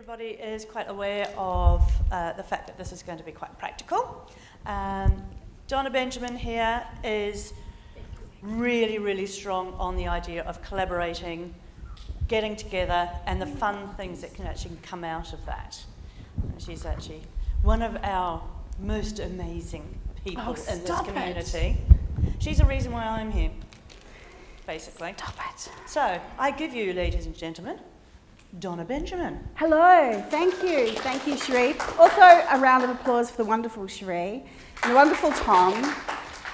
everybody is quite aware of the fact that this is going to be quite practical. Donna Benjamin here is really, really strong on the idea of collaborating, getting together, and the fun things that can actually come out of that. She's actually one of our most amazing people in this community. She's the reason why I'm here, basically. Stop it. So, I give you, ladies and gentlemen, Donna Benjamin. Hello, thank you. Thank you, Cherie. Also, a round of applause for the wonderful Cherie and the wonderful Tom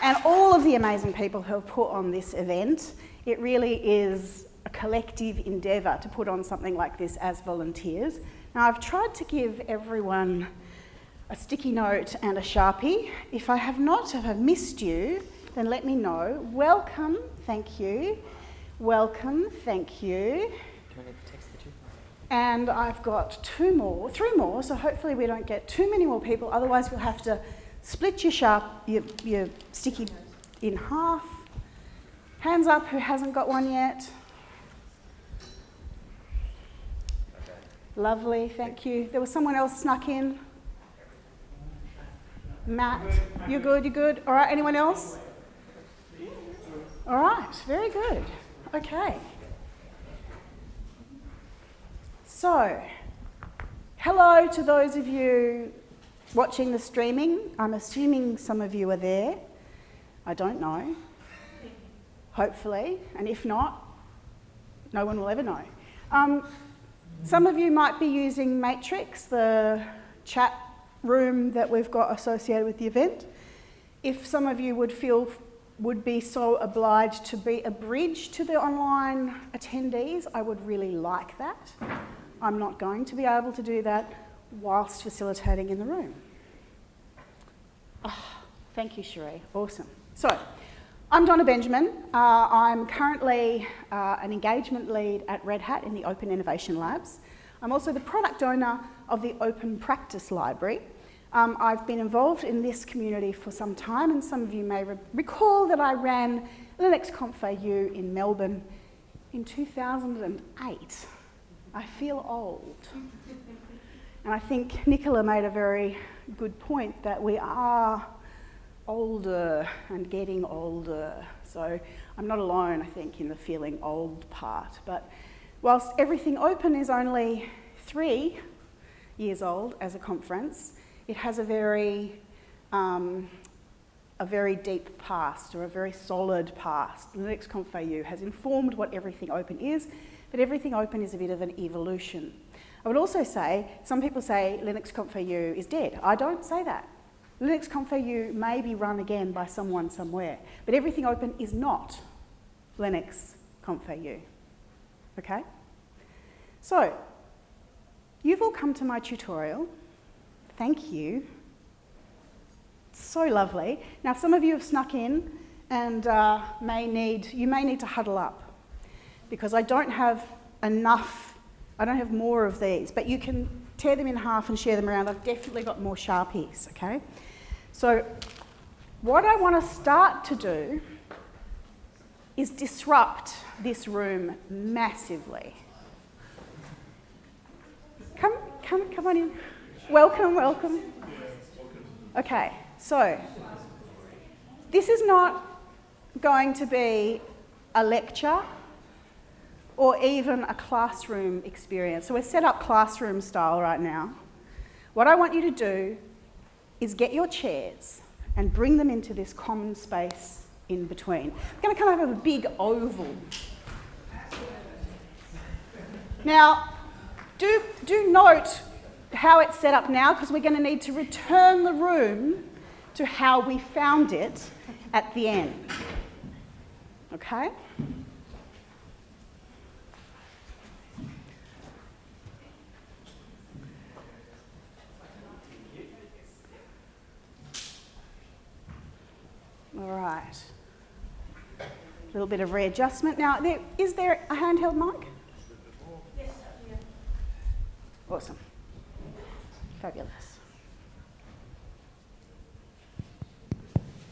and all of the amazing people who have put on this event. It really is a collective endeavour to put on something like this as volunteers. Now, I've tried to give everyone a sticky note and a Sharpie. If I have not, if I've missed you, then let me know. Welcome, thank you. Welcome, thank you. And I've got three more, so hopefully we don't get too many more people, otherwise we'll have to split your sticky note in half. Hands up who hasn't got one yet. Lovely, thank you. There was someone else snuck in. Matt, you're good, you're good. All right, anyone else? All right, very good. Okay. So, hello to those of you watching the streaming. I'm assuming some of you are there. I don't know. Hopefully, and if not, no one will ever know. Some of you might be using Matrix, the chat room that we've got associated with the event. If some of you would be so obliged to be a bridge to the online attendees, I would really like that. I'm not going to be able to do that whilst facilitating in the room. Oh, thank you, Cherie. Awesome. So, I'm Donna Benjamin. I'm currently an engagement lead at Red Hat in the Open Innovation Labs. I'm also the product owner of the Open Practice Library. I've been involved in this community for some time, and some of you may recall that I ran linuxconfau in Melbourne in 2008. I feel old. And I think Nicola made a very good point that we are older and getting older. So I'm not alone, I think, in the feeling old part. But whilst Everything Open is only 3 years old as a conference, it has a very deep past, or a very solid past. linuxconfau has informed what Everything Open is, but Everything Open is a bit of an evolution. I would also say, some people say linuxconfau is dead. I don't say that. linuxconfau may be run again by someone somewhere, but Everything Open is not linuxconfau. Okay? So, you've all come to my tutorial. Thank you. So lovely. Now, some of you have snuck in and you may need to huddle up, because I don't have more of these, but you can tear them in half and share them around. I've definitely got more Sharpies, okay? So what I want to start to do is disrupt this room massively. Come on in. Welcome. Okay, so this is not going to be a lecture or even a classroom experience. So we're set up classroom style right now. What I want you to do is get your chairs and bring them into this common space in between. I'm going to come over a big oval. Now, do note how it's set up now, because we're going to need to return the room to how we found it at the end. Okay? All right. A little bit of readjustment. Now, is there a handheld mic? Yes, yeah. Awesome. Fabulous.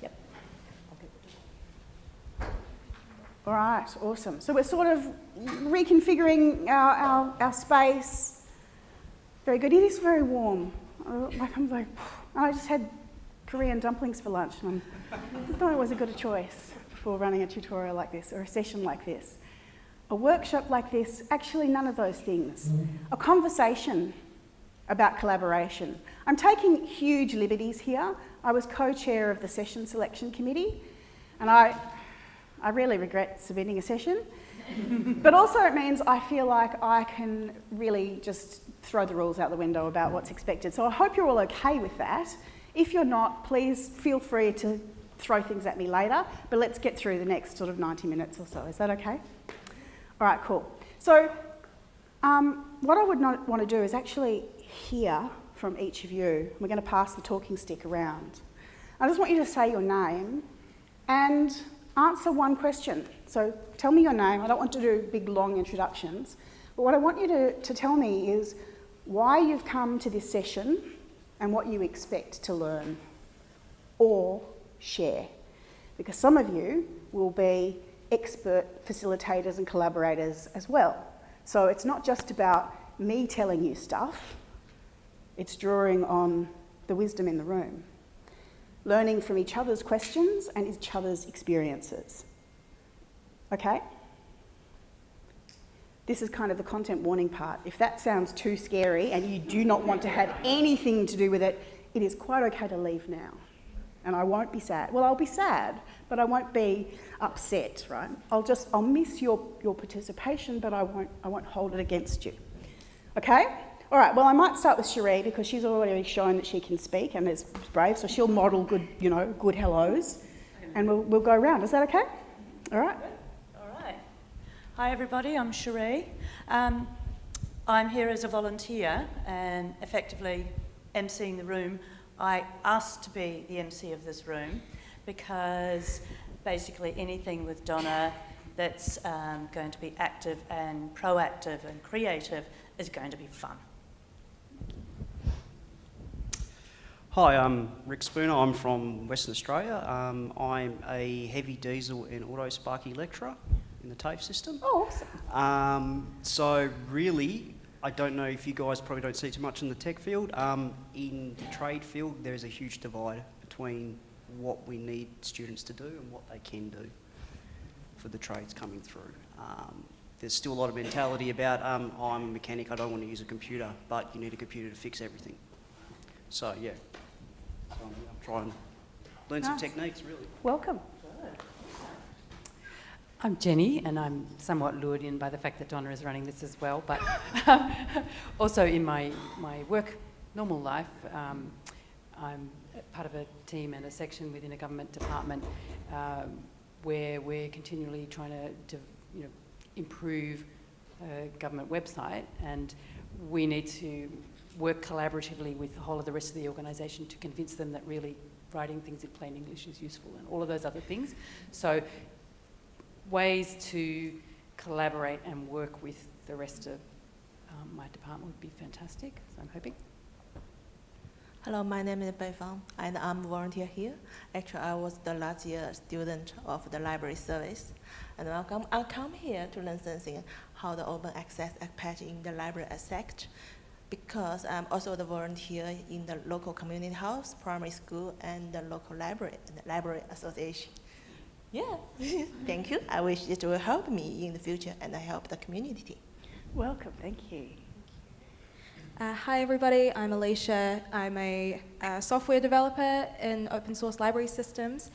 Yep. All right, awesome. So we're sort of reconfiguring our space. Very good. It is very warm. I'm like, I just had Korean dumplings for lunch, and I thought it was a good choice before running a tutorial like this or a session like this. A workshop like this, actually none of those things. A conversation about collaboration. I'm taking huge liberties here. I was co-chair of the session selection committee, and I really regret submitting a session. But also it means I feel like I can really just throw the rules out the window about what's expected. So I hope you're all okay with that. If you're not, please feel free to throw things at me later, but let's get through the next sort of 90 minutes or so. Is that okay? All right, cool. So what I would not want to do is actually hear from each of you. We're going to pass the talking stick around. I just want you to say your name and answer one question. So tell me your name. I don't want to do big, long introductions. But what I want you to tell me is why you've come to this session and what you expect to learn or share. Because some of you will be expert facilitators and collaborators as well. So it's not just about me telling you stuff, it's drawing on the wisdom in the room, learning from each other's questions and each other's experiences. Okay? This is kind of the content warning part. If that sounds too scary and you do not want to have anything to do with it, it is quite okay to leave now. And I won't be sad. Well, I'll be sad, but I won't be upset, right? I'll miss your participation, but I won't hold it against you. Okay? All right, well, I might start with Cherie because she's already shown that she can speak and is brave, so she'll model good hellos, and we'll go around. Is that okay? All right. All right. Hi, everybody. I'm Cherie. I'm here as a volunteer and effectively emceeing the room. I asked to be the MC of this room because basically anything with Donna that's going to be active and proactive and creative is going to be fun. Hi, I'm Rick Spooner. I'm from Western Australia. I'm a heavy diesel and auto sparky lecturer in the TAFE system. Oh, awesome. So really, I don't know if you guys probably don't see too much in the tech field. In the trade field, there's a huge divide between what we need students to do and what they can do for the trades coming through. There's still a lot of mentality about, I'm a mechanic, I don't want to use a computer, but you need a computer to fix everything. So, yeah. So I'm trying to learn some techniques, really. Welcome. I'm Jenny, and I'm somewhat lured in by the fact that Donna is running this as well, but also in my work, normal life, I'm part of a team and a section within a government department where we're continually trying to improve a government website, and we need to work collaboratively with the whole of the rest of the organisation to convince them that really writing things in plain English is useful and all of those other things. So ways to collaborate and work with the rest of my department would be fantastic, so I'm hoping. Hello, my name is Bei Fang, and I'm a volunteer here. Actually, I was the last year student of the library service, and I come here to learn something, how the open access patch in the library aspect, because I'm also the volunteer in the local community house, primary school, and the local library, and the library association. Yeah, thank you. I wish it will help me in the future and help the community. Welcome, thank you. Hi everybody, I'm Alicia. I'm a software developer in open source library systems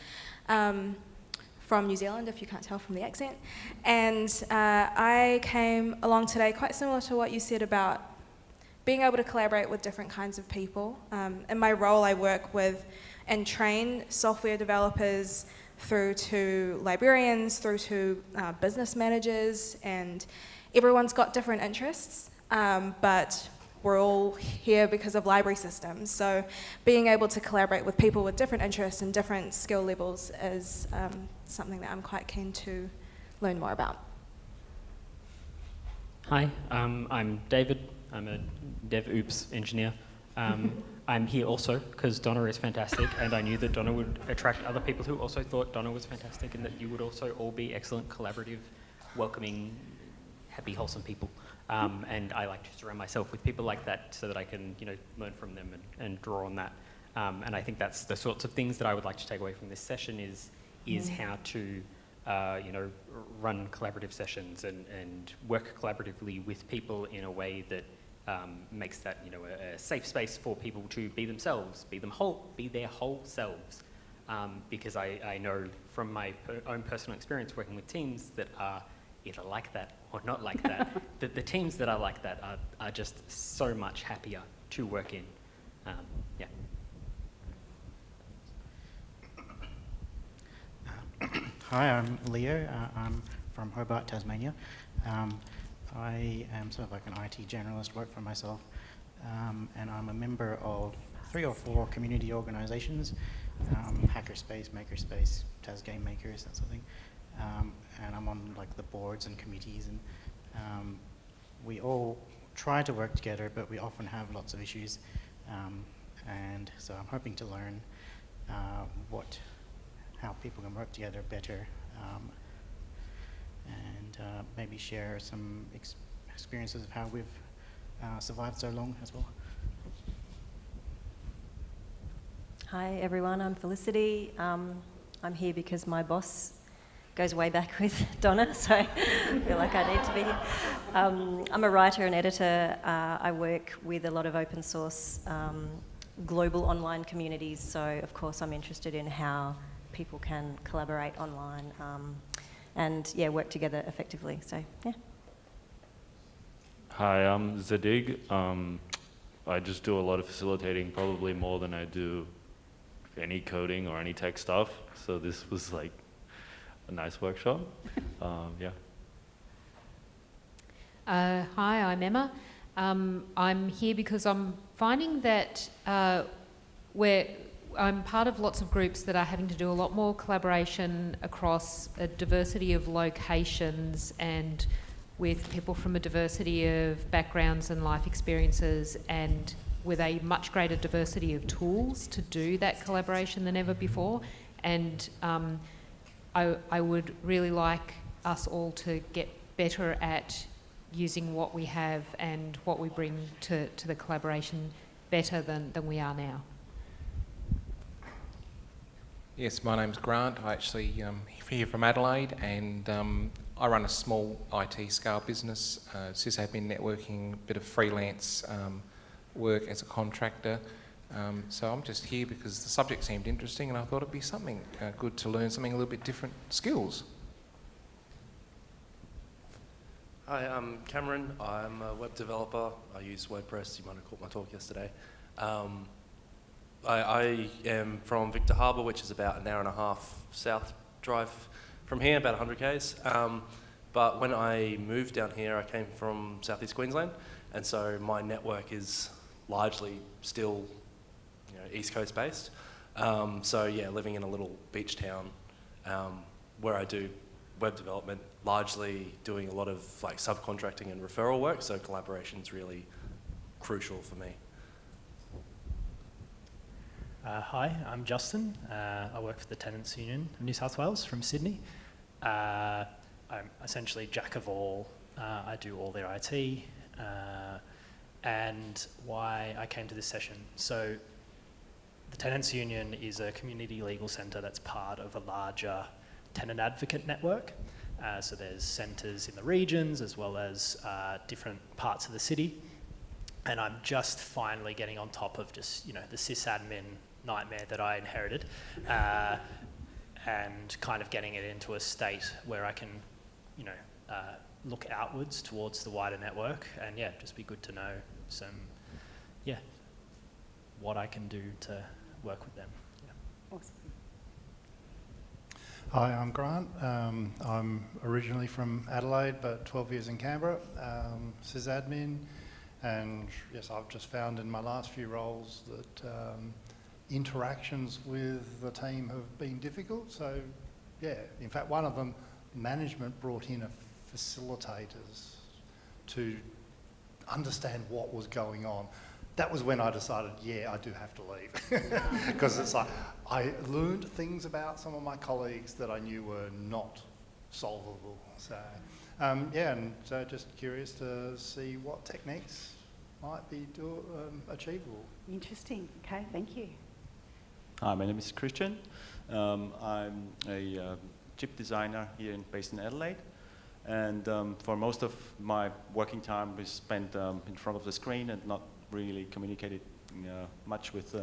from New Zealand, if you can't tell from the accent. And I came along today quite similar to what you said about being able to collaborate with different kinds of people. In my role, I work with and train software developers through to librarians, through to business managers, and everyone's got different interests, but we're all here because of library systems. So being able to collaborate with people with different interests and different skill levels is something that I'm quite keen to learn more about. Hi, I'm David. I'm a DevOps engineer. I'm here also because Donna is fantastic, and I knew that Donna would attract other people who also thought Donna was fantastic, and that you would also all be excellent, collaborative, welcoming, happy, wholesome people. And I like to surround myself with people like that so that I can, learn from them and draw on that. And I think that's the sorts of things that I would like to take away from this session is how to, run collaborative sessions and work collaboratively with people in a way that makes that, a safe space for people to be themselves, be their whole selves. Because I know from my own personal experience working with teams that are either like that or not like that, that the teams that are like that are just so much happier to work in. Yeah. Hi, I'm Leo. I'm from Hobart, Tasmania. I am sort of like an IT generalist, work for myself, and I'm a member of 3 or 4 community organisations, Hackerspace, Makerspace, Tas Game Makers, that sort of thing. And I'm on like the boards and committees, and we all try to work together, but we often have lots of issues. And so I'm hoping to learn how people can work together better, and maybe share some experiences of how we've survived so long as well. Hi everyone, I'm Felicity. I'm here because my boss goes way back with Donna, so I feel like I need to be here. I'm a writer and editor. I work with a lot of open source global online communities, so of course I'm interested in how people can collaborate online and work together effectively. So yeah. Hi, I'm Zadig. I just do a lot of facilitating, probably more than I do any coding or any tech stuff. So this was like a nice workshop. Yeah. Hi, I'm Emma. I'm here because I'm finding that I'm part of lots of groups that are having to do a lot more collaboration across a diversity of locations and with people from a diversity of backgrounds and life experiences, and with a much greater diversity of tools to do that collaboration than ever before. And I would really like us all to get better at using what we have and what we bring to the collaboration better than we are now. Yes, my name's Grant. I actually here from Adelaide, and I run a small IT scale business, sysadmin networking, bit of freelance work as a contractor. So I'm just here because the subject seemed interesting and I thought it'd be something good to learn, something a little bit different, skills. Hi, I'm Cameron. I'm a web developer. I use WordPress. You might have caught my talk yesterday. I am from Victor Harbour, which is about an hour and a half south drive from here, about 100 k's. But when I moved down here, I came from southeast Queensland, and so my network is largely still, East Coast based. So yeah, living in a little beach town where I do web development, largely doing a lot of like subcontracting and referral work. So collaboration's really crucial for me. Hi, I'm Justin. I work for the Tenants Union of New South Wales from Sydney. I'm essentially jack of all. I do all their IT. And why I came to this session. So the Tenants Union is a community legal centre that's part of a larger tenant advocate network. So there's centres in the regions as well as different parts of the city. And I'm just finally getting on top of just, the sysadmin nightmare that I inherited, and kind of getting it into a state where I can, look outwards towards the wider network, and just be good to know what I can do to work with them. Yeah. Awesome. Hi, I'm Grant. I'm originally from Adelaide, but 12 years in Canberra, sysadmin, and yes, I've just found in my last few roles that interactions with the team have been difficult. So in fact, one of them, management brought in facilitators to understand what was going on. That was when I decided, I do have to leave. Because it's like, I learned things about some of my colleagues that I knew were not solvable. So Yeah, and just curious to see what techniques might be achievable. Interesting. Okay, thank you. Hi, my name is Christian. I'm a chip designer here based in Adelaide. And for most of my working time, we spent in front of the screen and not really communicated much with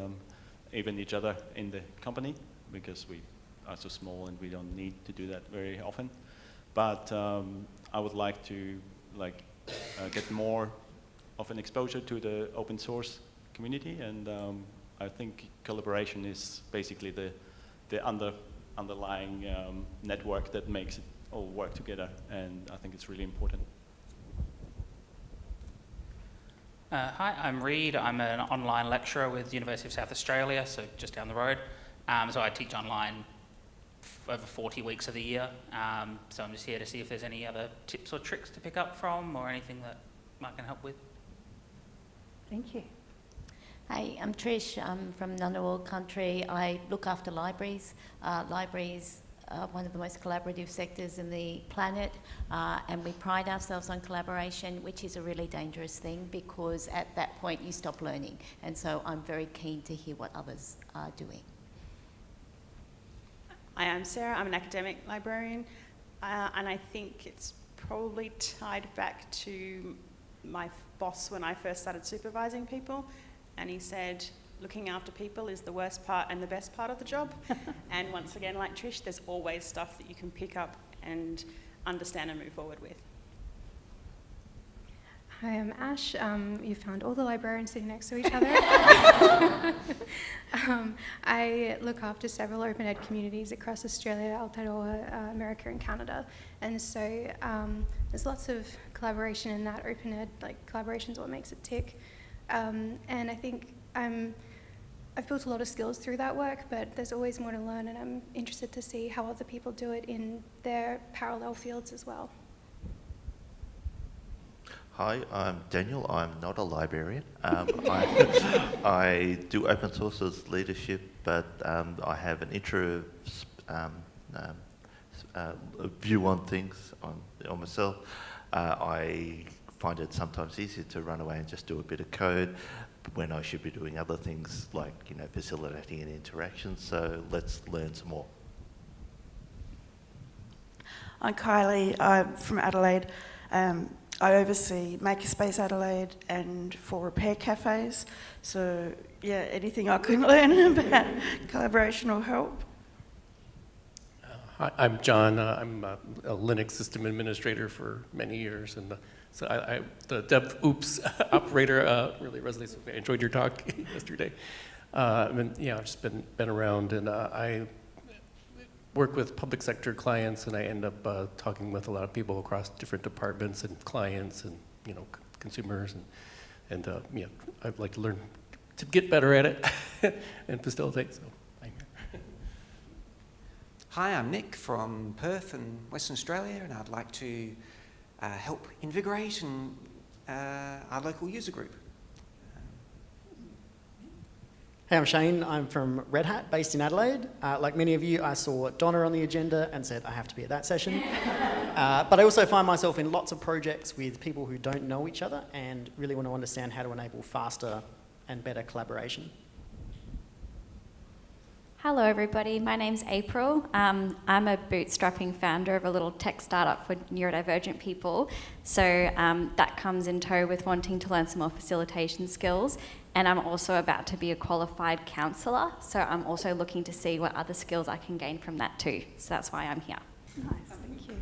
even each other in the company, because we are so small and we don't need to do that very often. But I would like to get more of an exposure to the open source community, and I think collaboration is basically the underlying network that makes it all work together, and I think it's really important. Hi, I'm Reid. I'm an online lecturer with the University of South Australia, so just down the road. So I teach online over 40 weeks of the year. So I'm just here to see if there's any other tips or tricks to pick up from, or anything that I can help with. Thank you. Hi, I'm Trish. I'm from Ngunnawal country. I look after libraries. Libraries are one of the most collaborative sectors in the planet, and we pride ourselves on collaboration, which is a really dangerous thing, because at that point you stop learning. And so I'm very keen to hear what others are doing. Hi, I'm Sarah. I'm an academic librarian, and I think it's probably tied back to my boss when I first started supervising people, and he said, looking after people is the worst part and the best part of the job. And once again, like Trish, there's always stuff that you can pick up and understand and move forward with. Hi, I'm Ash. You found all the librarians sitting next to each other. I look after several open ed communities across Australia, Aotearoa, America and Canada. And so there's lots of collaboration in that open ed, collaboration is what makes it tick. And I think I've built a lot of skills through that work, but there's always more to learn, and I'm interested to see how other people do it in their parallel fields as well. Hi, I'm Daniel. I'm not a librarian. I do open sources leadership, but I have an intro view on things on myself. I find it sometimes easier to run away and just do a bit of code when I should be doing other things like, facilitating an interaction. So let's learn some more. I'm Kylie. I'm from Adelaide. I oversee Makerspace Adelaide and 4 repair cafes. So yeah, anything I can learn about collaboration will help. Hi, I'm John. I'm a Linux system administrator for many years, and so I the DevOps operator really resonates with me. I enjoyed your talk yesterday. And I've just been around, and I work with public sector clients, and I end up talking with a lot of people across different departments and clients, and consumers, and I'd like to learn to get better at it and facilitate. So I'm here. Hi, I'm Nick from Perth in Western Australia, and I'd like to help invigorate our local user group. Hey, I'm Shane. I'm from Red Hat, based in Adelaide. Like many of you, I saw Donna on the agenda and said I have to be at that session. But I also find myself in lots of projects with people who don't know each other and really want to understand how to enable faster and better collaboration. Hello everybody, my name's April. I'm a bootstrapping founder of a little tech startup for neurodivergent people. So that comes in tow with wanting to learn some more facilitation skills. And I'm also about to be a qualified counsellor. So I'm also looking to see what other skills I can gain from that too. So that's why I'm here. Nice, thank you.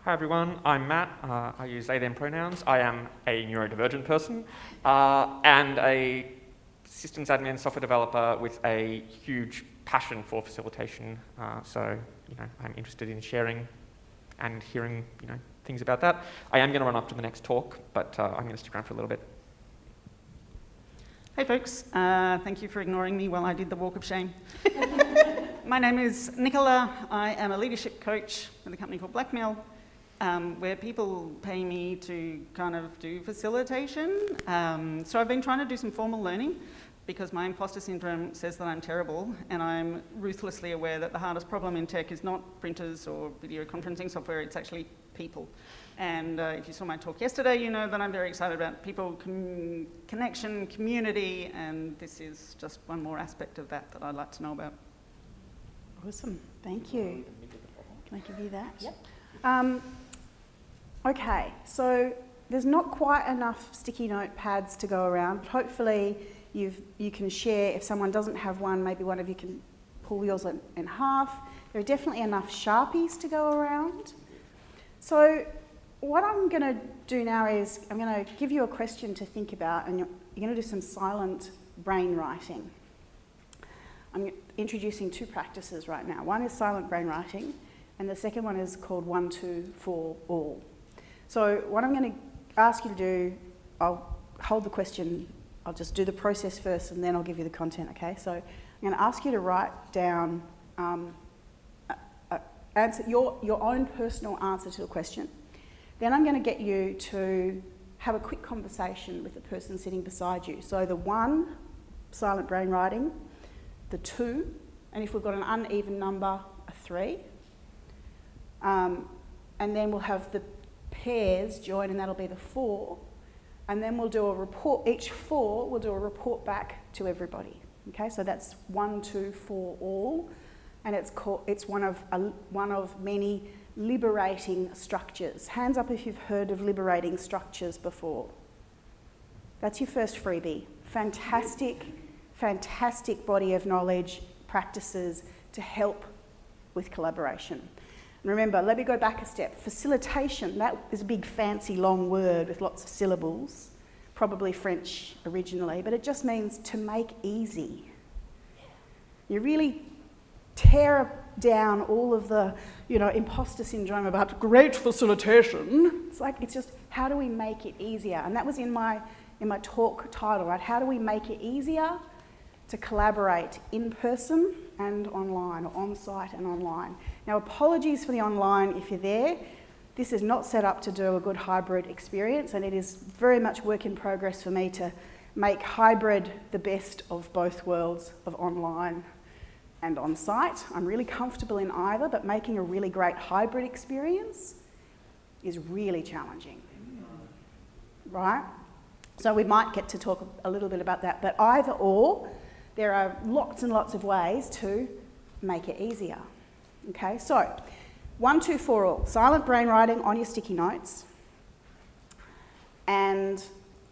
Hi everyone, I'm Matt. I use they, them pronouns. I am a neurodivergent person and a systems admin software developer with a huge passion for facilitation. So I'm interested in sharing and hearing things about that. I am going to run off to the next talk, but I'm going to stick around for a little bit. Hey folks, thank you for ignoring me while I did the walk of shame. My name is Nicola. I am a leadership coach with a company called Blackmail, where people pay me to kind of do facilitation. So I've been trying to do some formal learning, because my imposter syndrome says that I'm terrible, and I'm ruthlessly aware that the hardest problem in tech is not printers or video conferencing software, it's actually people. And if you saw my talk yesterday, you know that I'm very excited about people, connection, community, and this is just one more aspect of that I'd like to know about. Awesome, thank you. Can I give you that? Yep. Okay, so there's not quite enough sticky note pads to go around, but hopefully you can share. If someone doesn't have one, maybe one of you can pull yours in half. There are definitely enough Sharpies to go around. So what I'm going to do now is I'm going to give you a question to think about, and you're going to do some silent brain writing. I'm introducing two practices right now. One is silent brain writing, and the second one is called 1, 2, 4, all. So what I'm going to ask you to do, I'll hold the question, I'll just do the process first and then I'll give you the content, okay? So I'm going to ask you to write down answer your own personal answer to the question. Then I'm going to get you to have a quick conversation with the person sitting beside you. So the 1, silent brain writing, the 2, and if we've got an uneven number, a 3. And then we'll have the pairs join, and that'll be the 4. And then we'll do a report, each 4 will do a report back to everybody. Okay, so that's 1, 2, 4, all. And it's one of many liberating structures. Hands up if you've heard of liberating structures before. That's your first freebie. Fantastic, fantastic body of knowledge, practices to help with collaboration. And remember, let me go back a step. Facilitation, that is a big fancy long word with lots of syllables, probably French originally, but it just means to make easy. You really tear down all of the, imposter syndrome about great facilitation. It's just, how do we make it easier? And that was in my talk title, right? How do we make it easier to collaborate in person and online, or on-site and online? Now, apologies for the online if you're there. This is not set up to do a good hybrid experience, and it is very much work in progress for me to make hybrid the best of both worlds of online and on-site. I'm really comfortable in either, but making a really great hybrid experience is really challenging, right? So we might get to talk a little bit about that, but either or, there are lots and lots of ways to make it easier. Okay, so 1, 2, 4, all. Silent brain writing on your sticky notes, and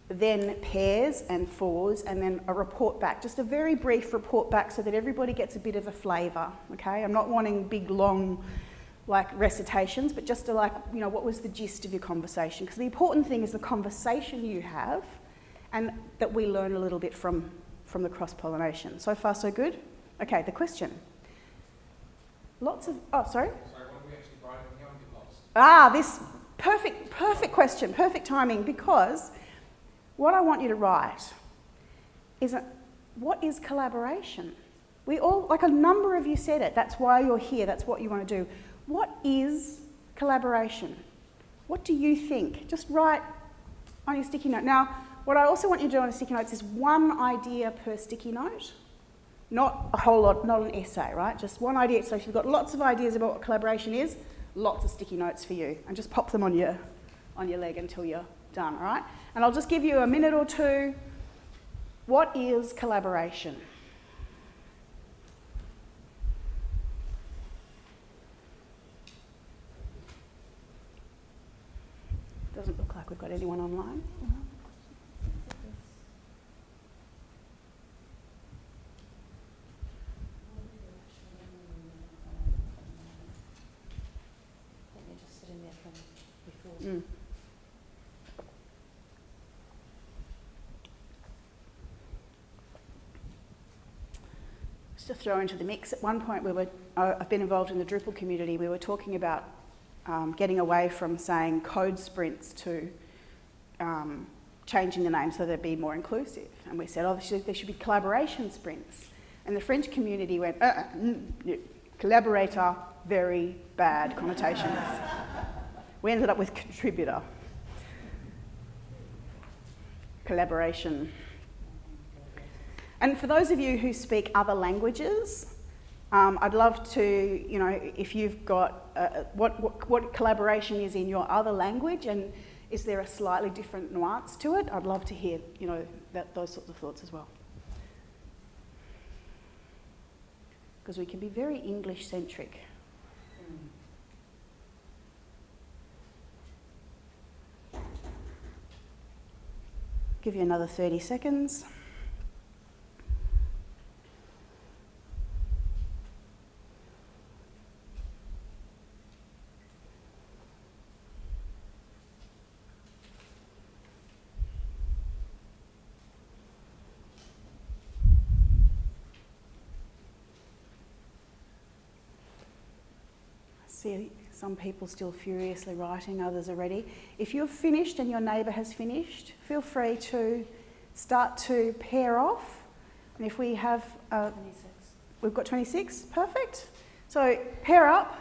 then pairs and 4s, and then a report back, just a very brief report back so that everybody gets a bit of a flavour, okay? I'm not wanting big, long, recitations, but just to what was the gist of your conversation? Because the important thing is the conversation you have, and that we learn a little bit from the cross-pollination. So far, so good? Okay, the question. Sorry, what are we actually writing here? I'm a bit lost. This perfect question, perfect timing, because what I want you to write is, what is collaboration? We all, a number of you said it, that's why you're here, that's what you want to do. What is collaboration? What do you think? Just write on your sticky note. Now, what I also want you to do on a sticky notes is one idea per sticky note, not a whole lot, not an essay, right? Just one idea. So if you've got lots of ideas about what collaboration is, lots of sticky notes for you, and just pop them on your leg until you're done, all right? And I'll just give you a minute or two. What is collaboration? Doesn't look like we've got anyone online. Let me just sit in there from before. Just to throw into the mix, at one point I've been involved in the Drupal community. We were talking about getting away from saying code sprints to changing the name so they'd be more inclusive. And we said, there should be collaboration sprints. And the French community went, collaborator, very bad connotations. We ended up with contributor. Collaboration. And for those of you who speak other languages, I'd love to, if you've got what collaboration is in your other language, and is there a slightly different nuance to it? I'd love to hear, those sorts of thoughts as well. Because we can be very English-centric. Give you another 30 seconds. See some people still furiously writing, others are ready. If you've finished and your neighbour has finished, feel free to start to pair off. And if we have... 26. We've got 26, perfect. So pair up,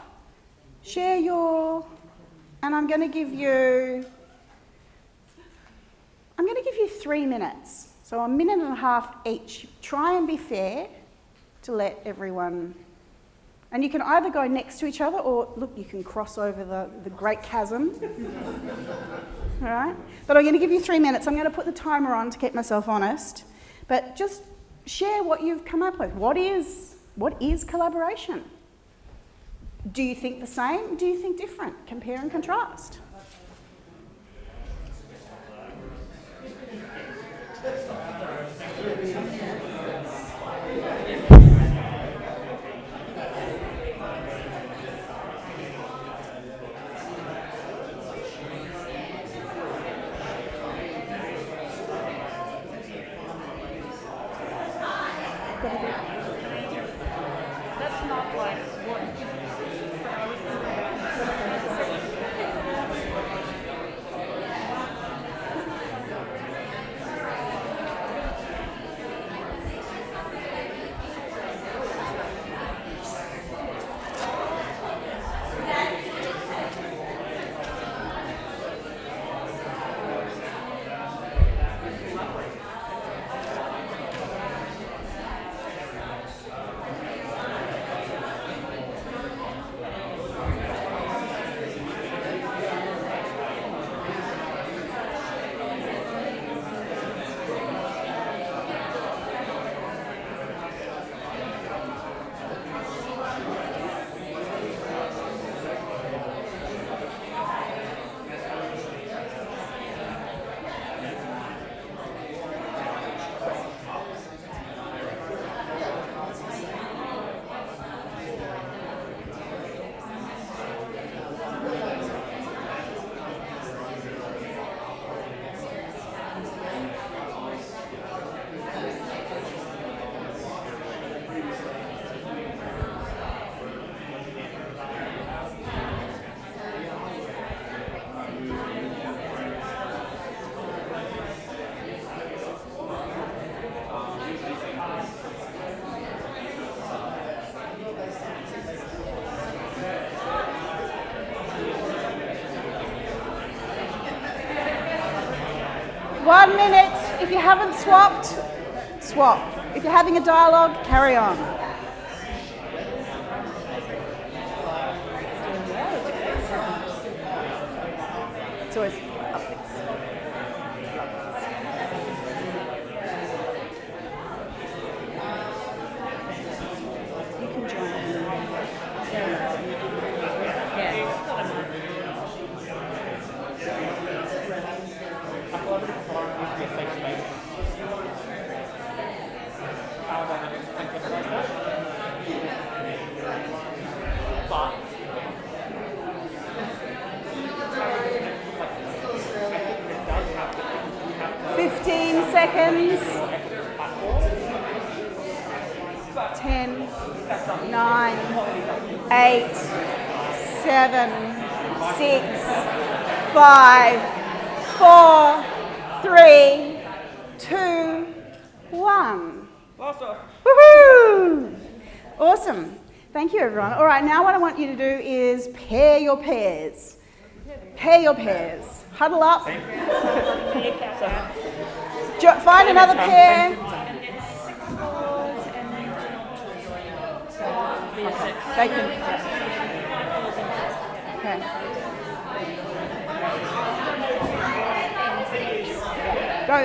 share your... And I'm going to give you 3 minutes. So 1.5 minutes each. Try and be fair to let everyone... And you can either go next to each other or, look, you can cross over the great chasm. All right? But I'm going to give you 3 minutes. I'm going to put the timer on to keep myself honest. But just share what you've come up with. What is collaboration? Do you think the same? Do you think different? Compare and contrast. That's not like what... 1 minute. If you haven't swapped, swap. If you're having a dialogue, carry on. It's always you can join in. Seconds. 10, 9, 8, 7, 6, 5, 4, 3, 2, 1. Woohoo! Awesome. Thank you, everyone. All right, now what I want you to do is pair your pairs. Pair your pairs. Huddle up. Find another pair. They can. Okay. Go.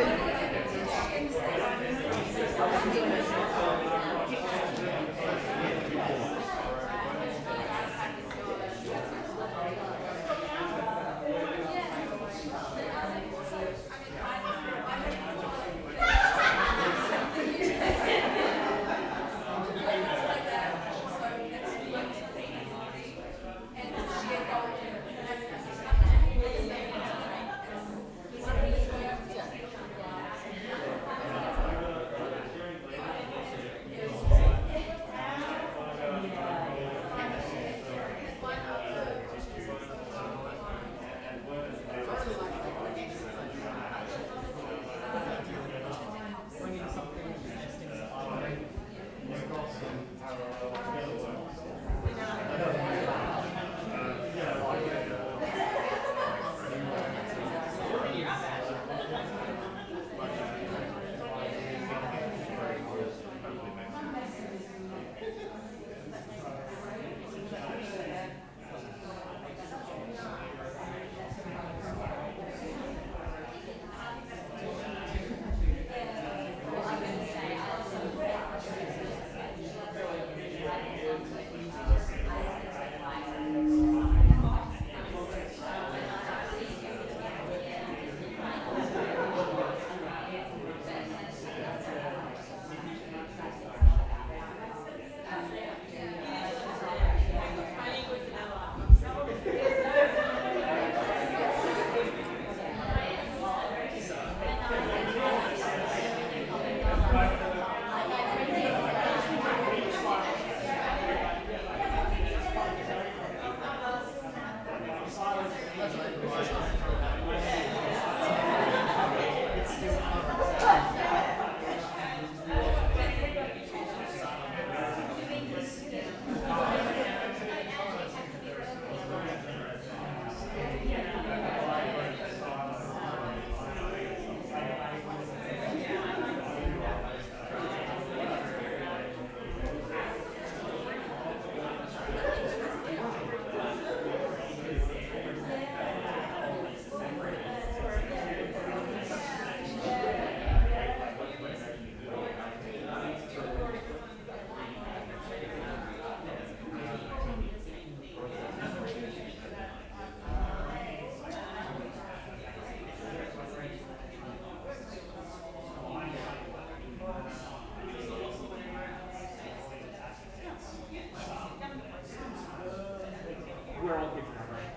We're all here for that, right?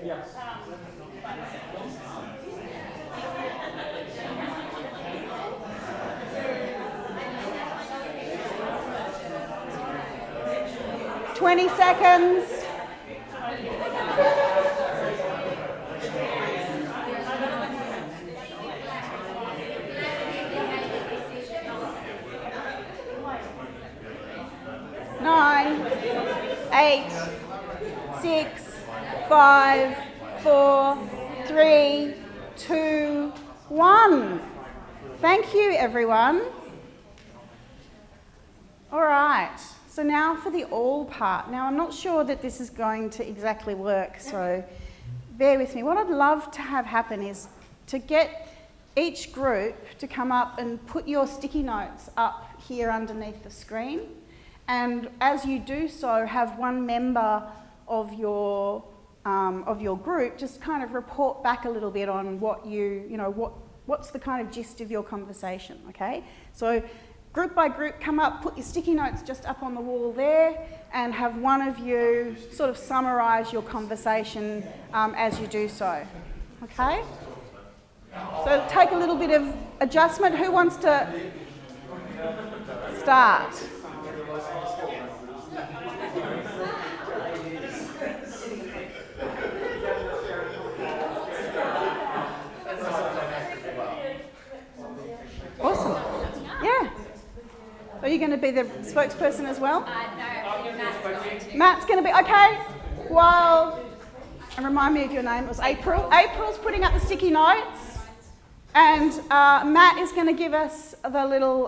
Yes. 20 seconds. Nine, 8, 6, 5, 4, 3, 2, 1. Thank you, everyone. All right, so now for the all part. Now, I'm not sure that this is going to exactly work, so bear with me. What I'd love to have happen is to get each group to come up and put your sticky notes up here underneath the screen. And as you do so, have one member of your group just kind of report back a little bit on what what's the kind of gist of your conversation, okay? So group by group, come up, put your sticky notes just up on the wall there, and have one of you sort of summarise your conversation as you do so, okay? So take a little bit of adjustment. Who wants to start? Awesome. Yeah. Are you going to be the spokesperson as well? No, Matt's going to be, okay. Well, and remind me of your name, it was April. April's putting up the sticky notes, and Matt is going to give us the little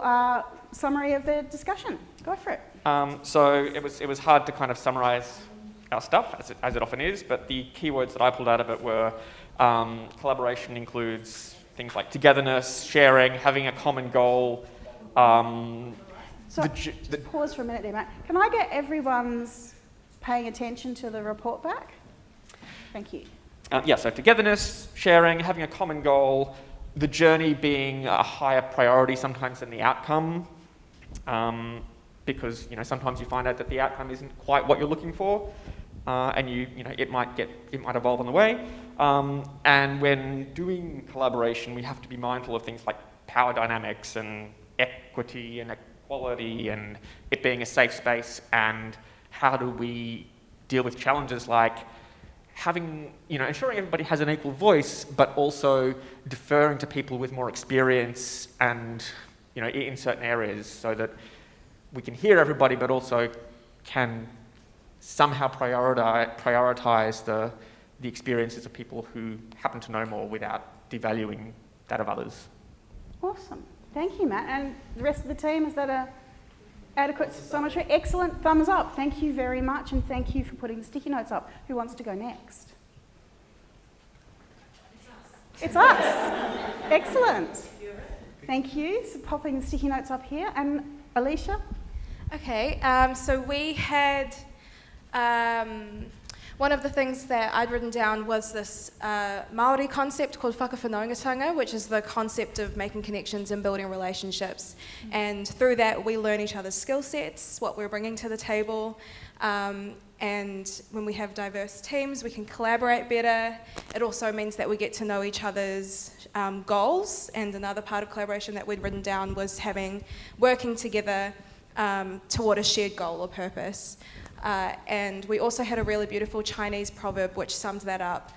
summary of the discussion. Go for it. So it was hard to kind of summarise our stuff, as it often is, but the keywords that I pulled out of it were collaboration includes things like togetherness, sharing, having a common goal. Just pause for a minute there, Matt. Can I get everyone's paying attention to the report back? Thank you. So togetherness, sharing, having a common goal, the journey being a higher priority sometimes than the outcome, because sometimes you find out that the outcome isn't quite what you're looking for, and it might evolve on the way. And when doing collaboration, we have to be mindful of things like power dynamics and equity and equality and it being a safe space, and how do we deal with challenges like having, ensuring everybody has an equal voice, but also deferring to people with more experience and, in certain areas, so that we can hear everybody, but also can somehow prioritize the experiences of people who happen to know more without devaluing that of others. Awesome. Thank you, Matt. And the rest of the team, is that a adequate summary? Excellent. Thumbs up. Thank you very much, and thank you for putting the sticky notes up. Who wants to go next? It's us. Excellent. Thank you for popping the sticky notes up here. And Alicia? Okay, so we had, one of the things that I'd written down was this Māori concept called whakawhanaungatanga, which is the concept of making connections and building relationships. And through that, we learn each other's skill sets, what we're bringing to the table. And when we have diverse teams, we can collaborate better. It also means that we get to know each other's goals. And another part of collaboration that we'd written down was working together toward a shared goal or purpose. And we also had a really beautiful Chinese proverb which sums that up.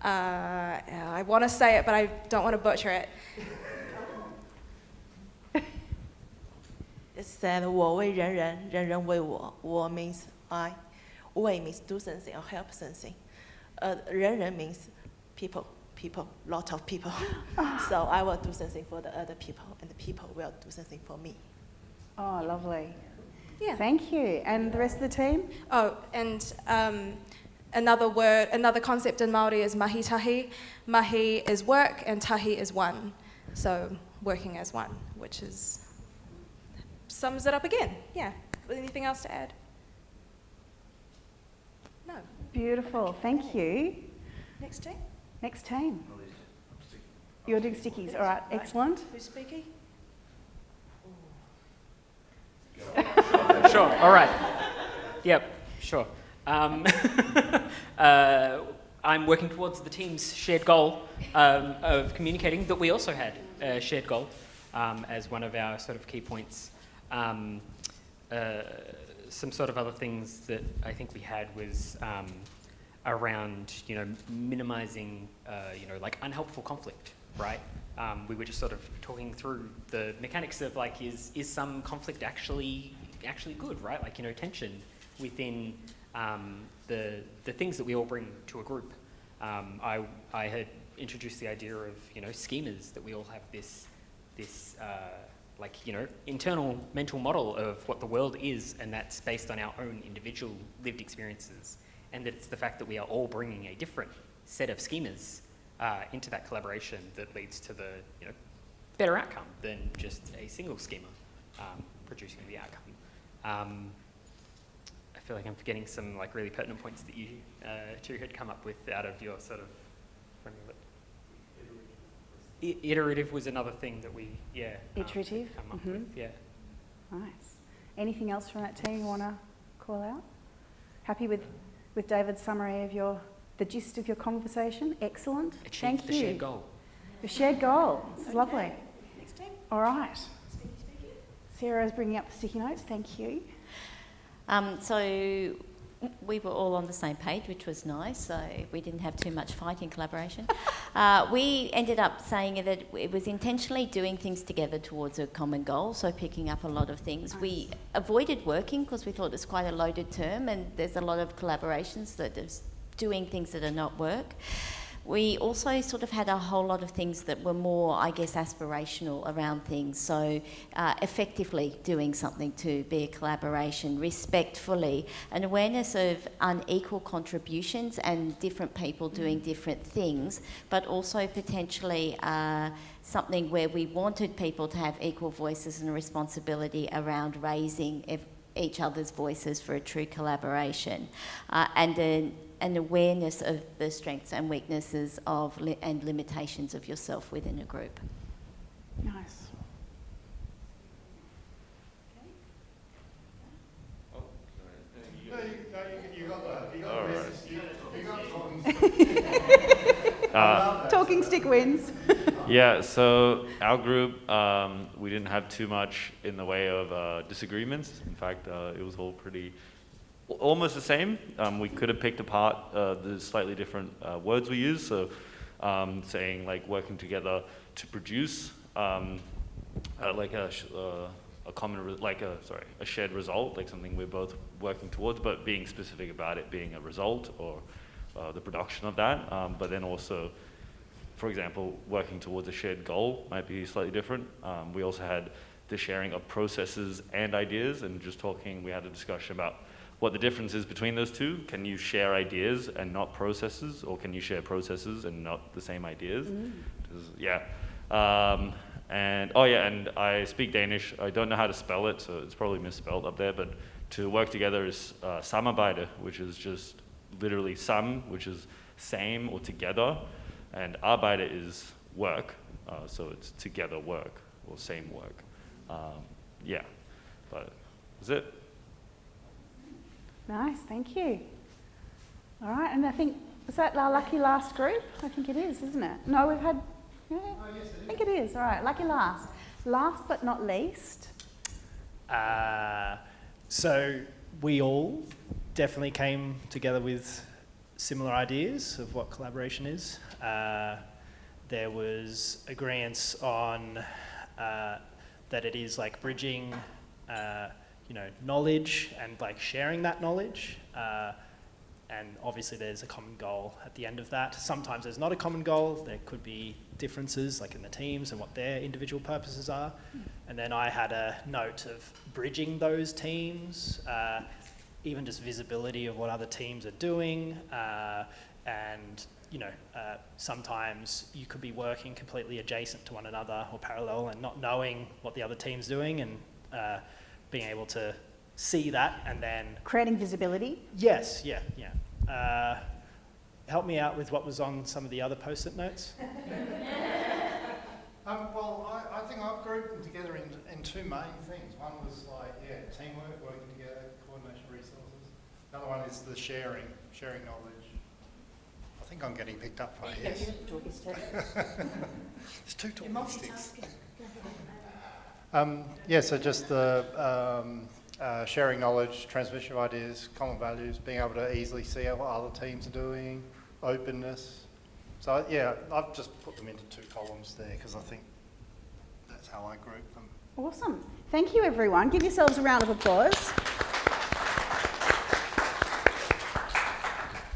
I want to say it, but I don't want to butcher it. It said, 我为人人，人人为我。我 means I. 为 means do something or help something. 人人 means people, lot of people. So I will do something for the other people, and the people will do something for me. Oh, lovely. Yeah. Thank you. And the rest of the team? Oh, and another concept in Māori is mahi tahi. Mahi is work and tahi is one. So working as one, which sums it up again. Yeah. Anything else to add? No. Beautiful. Thank you. Next team? Next team. You're doing stickies. All right. Excellent. Who's speaking? Sure, all right. Yep, sure. I'm working towards the team's shared goal of communicating, that we also had a shared goal as one of our sort of key points. Some sort of other things that I think we had was around, minimizing, like unhelpful conflict, right? We were just sort of talking through the mechanics of like, is some conflict actually good, right? Like, tension within the things that we all bring to a group. I had introduced the idea of, schemas, that we all have this internal mental model of what the world is, and that's based on our own individual lived experiences. And that it's the fact that we are all bringing a different set of schemas into that collaboration that leads to the better outcome than just a single schema producing the outcome. I feel like I'm forgetting some like really pertinent points that you two had come up with out of your sort of iterative was another thing that we iterative come up with. Yeah. Nice. Anything else from that team you want to call out? Happy with David's summary of the gist of your conversation? Excellent. Thank you. The shared goal. The shared goal. This is lovely. Next team. All right. Sarah's bringing up the sticky notes. Thank you. So we were all on the same page, which was nice. So we didn't have too much fight in collaboration. We ended up saying that it was intentionally doing things together towards a common goal. So picking up a lot of things. Nice. We avoided working because we thought it was quite a loaded term, and there's a lot of collaborations that is doing things that are not work. we also sort of had a whole lot of things that were more, I guess, aspirational around things. So effectively doing something to be a collaboration, respectfully, an awareness of unequal contributions and different people doing different things, but also potentially something where we wanted people to have equal voices and responsibility around raising each other's voices for a true collaboration, and an awareness of the strengths and weaknesses of and limitations of yourself within a group. Nice. Talking stick wins. Yeah, so our group, we didn't have too much in the way of disagreements. In fact, it was all almost the same. We could have picked apart the slightly different words we use. So saying like working together to produce like a shared result, like something we're both working towards, but being specific about it being a result or the production of that. But then also, for example, working towards a shared goal might be slightly different. We also had the sharing of processes and ideas, and just talking, we had a discussion about what the difference is between those two. Can you share ideas and not processes, or can you share processes and not the same ideas? Yeah. And I speak Danish. I don't know how to spell it, so it's probably misspelled up there, but to work together is samarbejde, which is just literally sam, which is same or together, and arbejde is work, so it's together work or same work. Yeah, but that's it. Nice, thank you. All right, and I think, is that our lucky last group? I think it is, isn't it? No, we've had, yeah, I think it is. All right, lucky last. Last but not least. So we all definitely came together with similar ideas of what collaboration is. There was agreement on that it is like bridging knowledge and like sharing that knowledge. And obviously there's a common goal at the end of that. Sometimes there's not a common goal. There could be differences like in the teams and what their individual purposes are. And then I had a note of bridging those teams, even just visibility of what other teams are doing. And sometimes you could be working completely adjacent to one another or parallel and not knowing what the other team's doing, and being able to see that and then... Creating visibility? Yes, yeah. Help me out with what was on some of the other post-it notes. Well, I think I've grouped them together in two main things. One was like, teamwork, working together, coordination resources. The other one is the sharing knowledge. I think I'm getting picked up by yes. There's two talking sticks. So just the sharing knowledge, transmission of ideas, common values, being able to easily see what other teams are doing, openness. So I've just put them into two columns there because I think that's how I group them. Awesome. Thank you, everyone. Give yourselves a round of applause.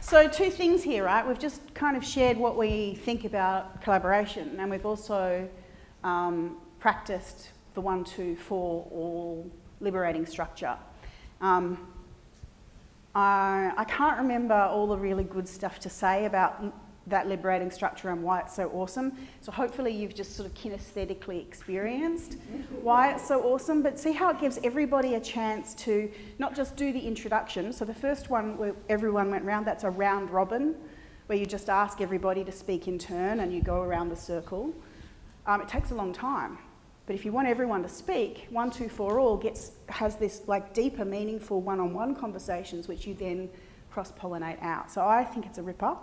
So two things here, right? We've just kind of shared what we think about collaboration, and we've also practiced the 1, 2, 4 all liberating structure. I can't remember all the really good stuff to say about that liberating structure and why it's so awesome. So hopefully you've just sort of kinesthetically experienced why it's so awesome, but see how it gives everybody a chance to not just do the introduction. So the first one where everyone went round, that's a round robin, where you just ask everybody to speak in turn and you go around the circle. It takes a long time. But if you want everyone to speak, 1, 2, 4 all has this like deeper, meaningful one-on-one conversations which you then cross-pollinate out. So I think it's a ripper.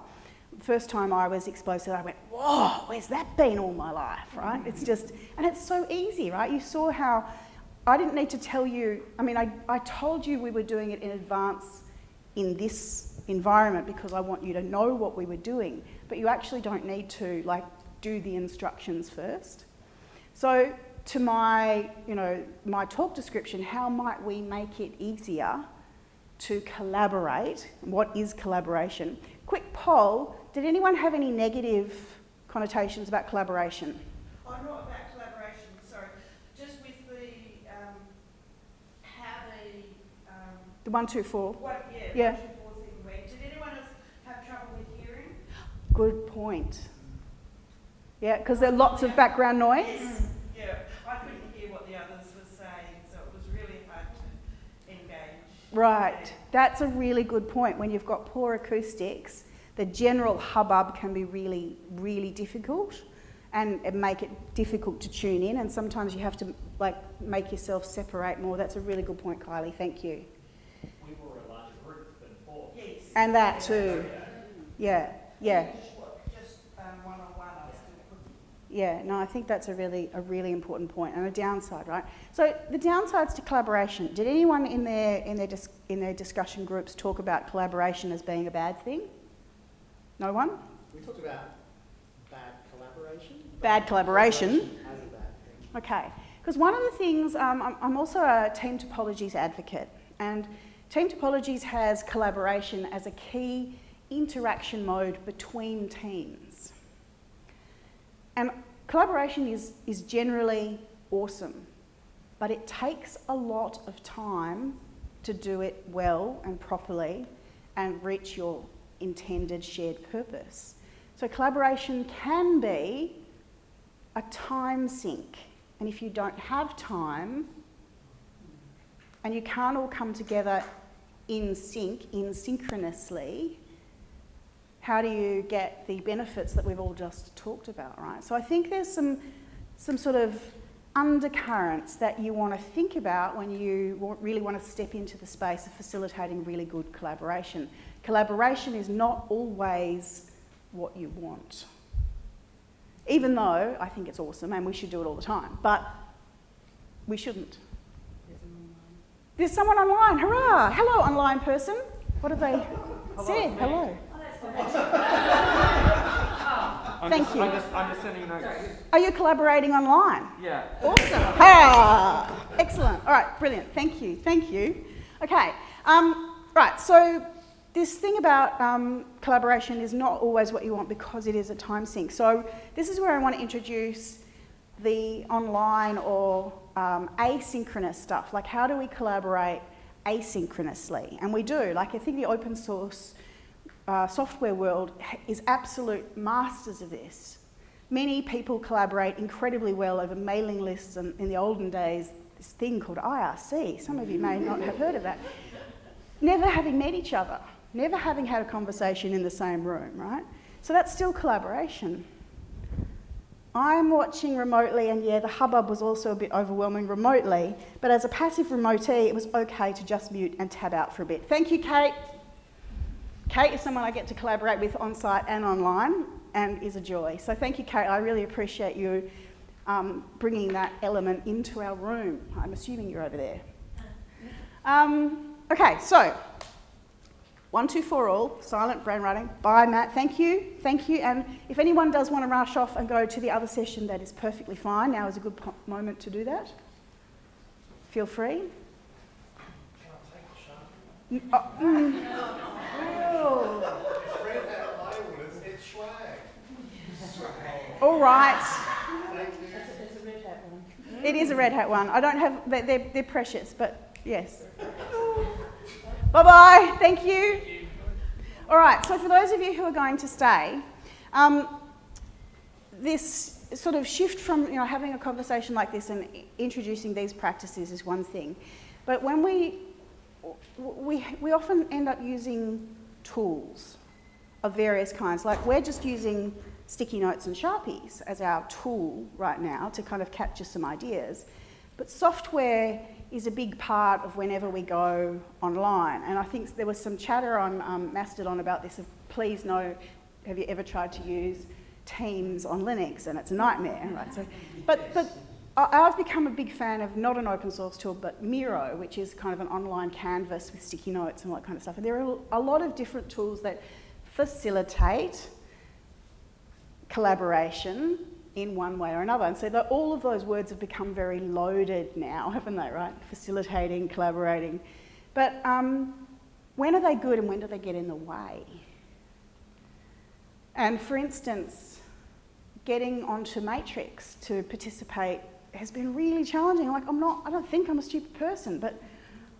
The first time I was exposed to that, I went, whoa, where's that been all my life, right? It's just, and it's so easy, right? You saw how I didn't need to tell you, I told you we were doing it in advance in this environment because I want you to know what we were doing, but you actually don't need to like do the instructions first. So to my talk description, how might we make it easier to collaborate? What is collaboration? Quick poll, did anyone have any negative connotations about collaboration? Oh, not about collaboration, sorry. Just with the, how The 1, 2, 4? yeah. 1, 2, 4 thing went. Did anyone else have trouble with hearing? Good point. Yeah, because there are lots of background noise. Yes. Yeah, I couldn't hear what the others were saying, so it was really hard to engage. Right, that's a really good point. When you've got poor acoustics, the general hubbub can be really, really difficult and make it difficult to tune in, and sometimes you have to make yourself separate more. That's a really good point, Kylie, thank you. We were a larger group than 4. Yes. And that too. Yeah. Just one-on-one, I still couldn't. Yeah, no, I think that's a really important point, and a downside, right? So the downsides to collaboration. Did anyone in their discussion groups talk about collaboration as being a bad thing? No one? We talked about bad collaboration. Bad collaboration. As a bad thing. Okay, because one of the things, I'm also a team topologies advocate, and team topologies has collaboration as a key interaction mode between teams. And collaboration is generally awesome, but it takes a lot of time to do it well and properly and reach your intended shared purpose. So collaboration can be a time sink, and if you don't have time and you can't all come together in synchronously, how do you get the benefits that we've all just talked about, right? So I think there's some sort of undercurrents that you want to think about when you really want to step into the space of facilitating really good collaboration. Collaboration is not always what you want, even though I think it's awesome and we should do it all the time, but we shouldn't. There's someone online, hurrah! Hello, online person. What have they said? Hello. Thank you. I'm just sending notes. Are you collaborating online? Yeah. Awesome. Ah, excellent. All right, brilliant. Thank you. Okay. Right, so this thing about collaboration is not always what you want because it is a time sink. So this is where I want to introduce the online or asynchronous stuff. Like, how do we collaborate asynchronously? And we do. Like, I think the open source software world is absolute masters of this. Many people collaborate incredibly well over mailing lists, and in the olden days, this thing called IRC. Some of you may not have heard of that. Never having met each other, never having had a conversation in the same room, right? So that's still collaboration. I'm watching remotely, and yeah, the hubbub was also a bit overwhelming remotely, but as a passive remotee, it was okay to just mute and tab out for a bit. Thank you, Kate. Kate is someone I get to collaborate with on-site and online, and is a joy. So thank you, Kate. I really appreciate you bringing that element into our room. I'm assuming you're over there. Okay, so 1, 2, 4 all, silent brainwriting. Bye, Matt. Thank you. And if anyone does want to rush off and go to the other session, that is perfectly fine. Now is a good moment to do that. Feel free. All right. It's a red hat one. It is a red hat one. I don't have, they're precious, but yes. Bye-bye, thank you. All right, so for those of you who are going to stay, this sort of shift from having a conversation like this and introducing these practices is one thing, but when we often end up using tools of various kinds. Like, we're just using sticky notes and Sharpies as our tool right now to kind of capture some ideas. But software is a big part of whenever we go online. And I think there was some chatter on Mastodon about this. Please know, have you ever tried to use Teams on Linux? And it's a nightmare, right? So, but I've become a big fan of not an open source tool, but Miro, which is kind of an online canvas with sticky notes and all that kind of stuff. And there are a lot of different tools that facilitate collaboration in one way or another. And so all of those words have become very loaded now, haven't they, right? Facilitating, collaborating. But when are they good and when do they get in the way? And for instance, getting onto Matrix to participate has been really challenging. Like, I don't think I'm a stupid person, but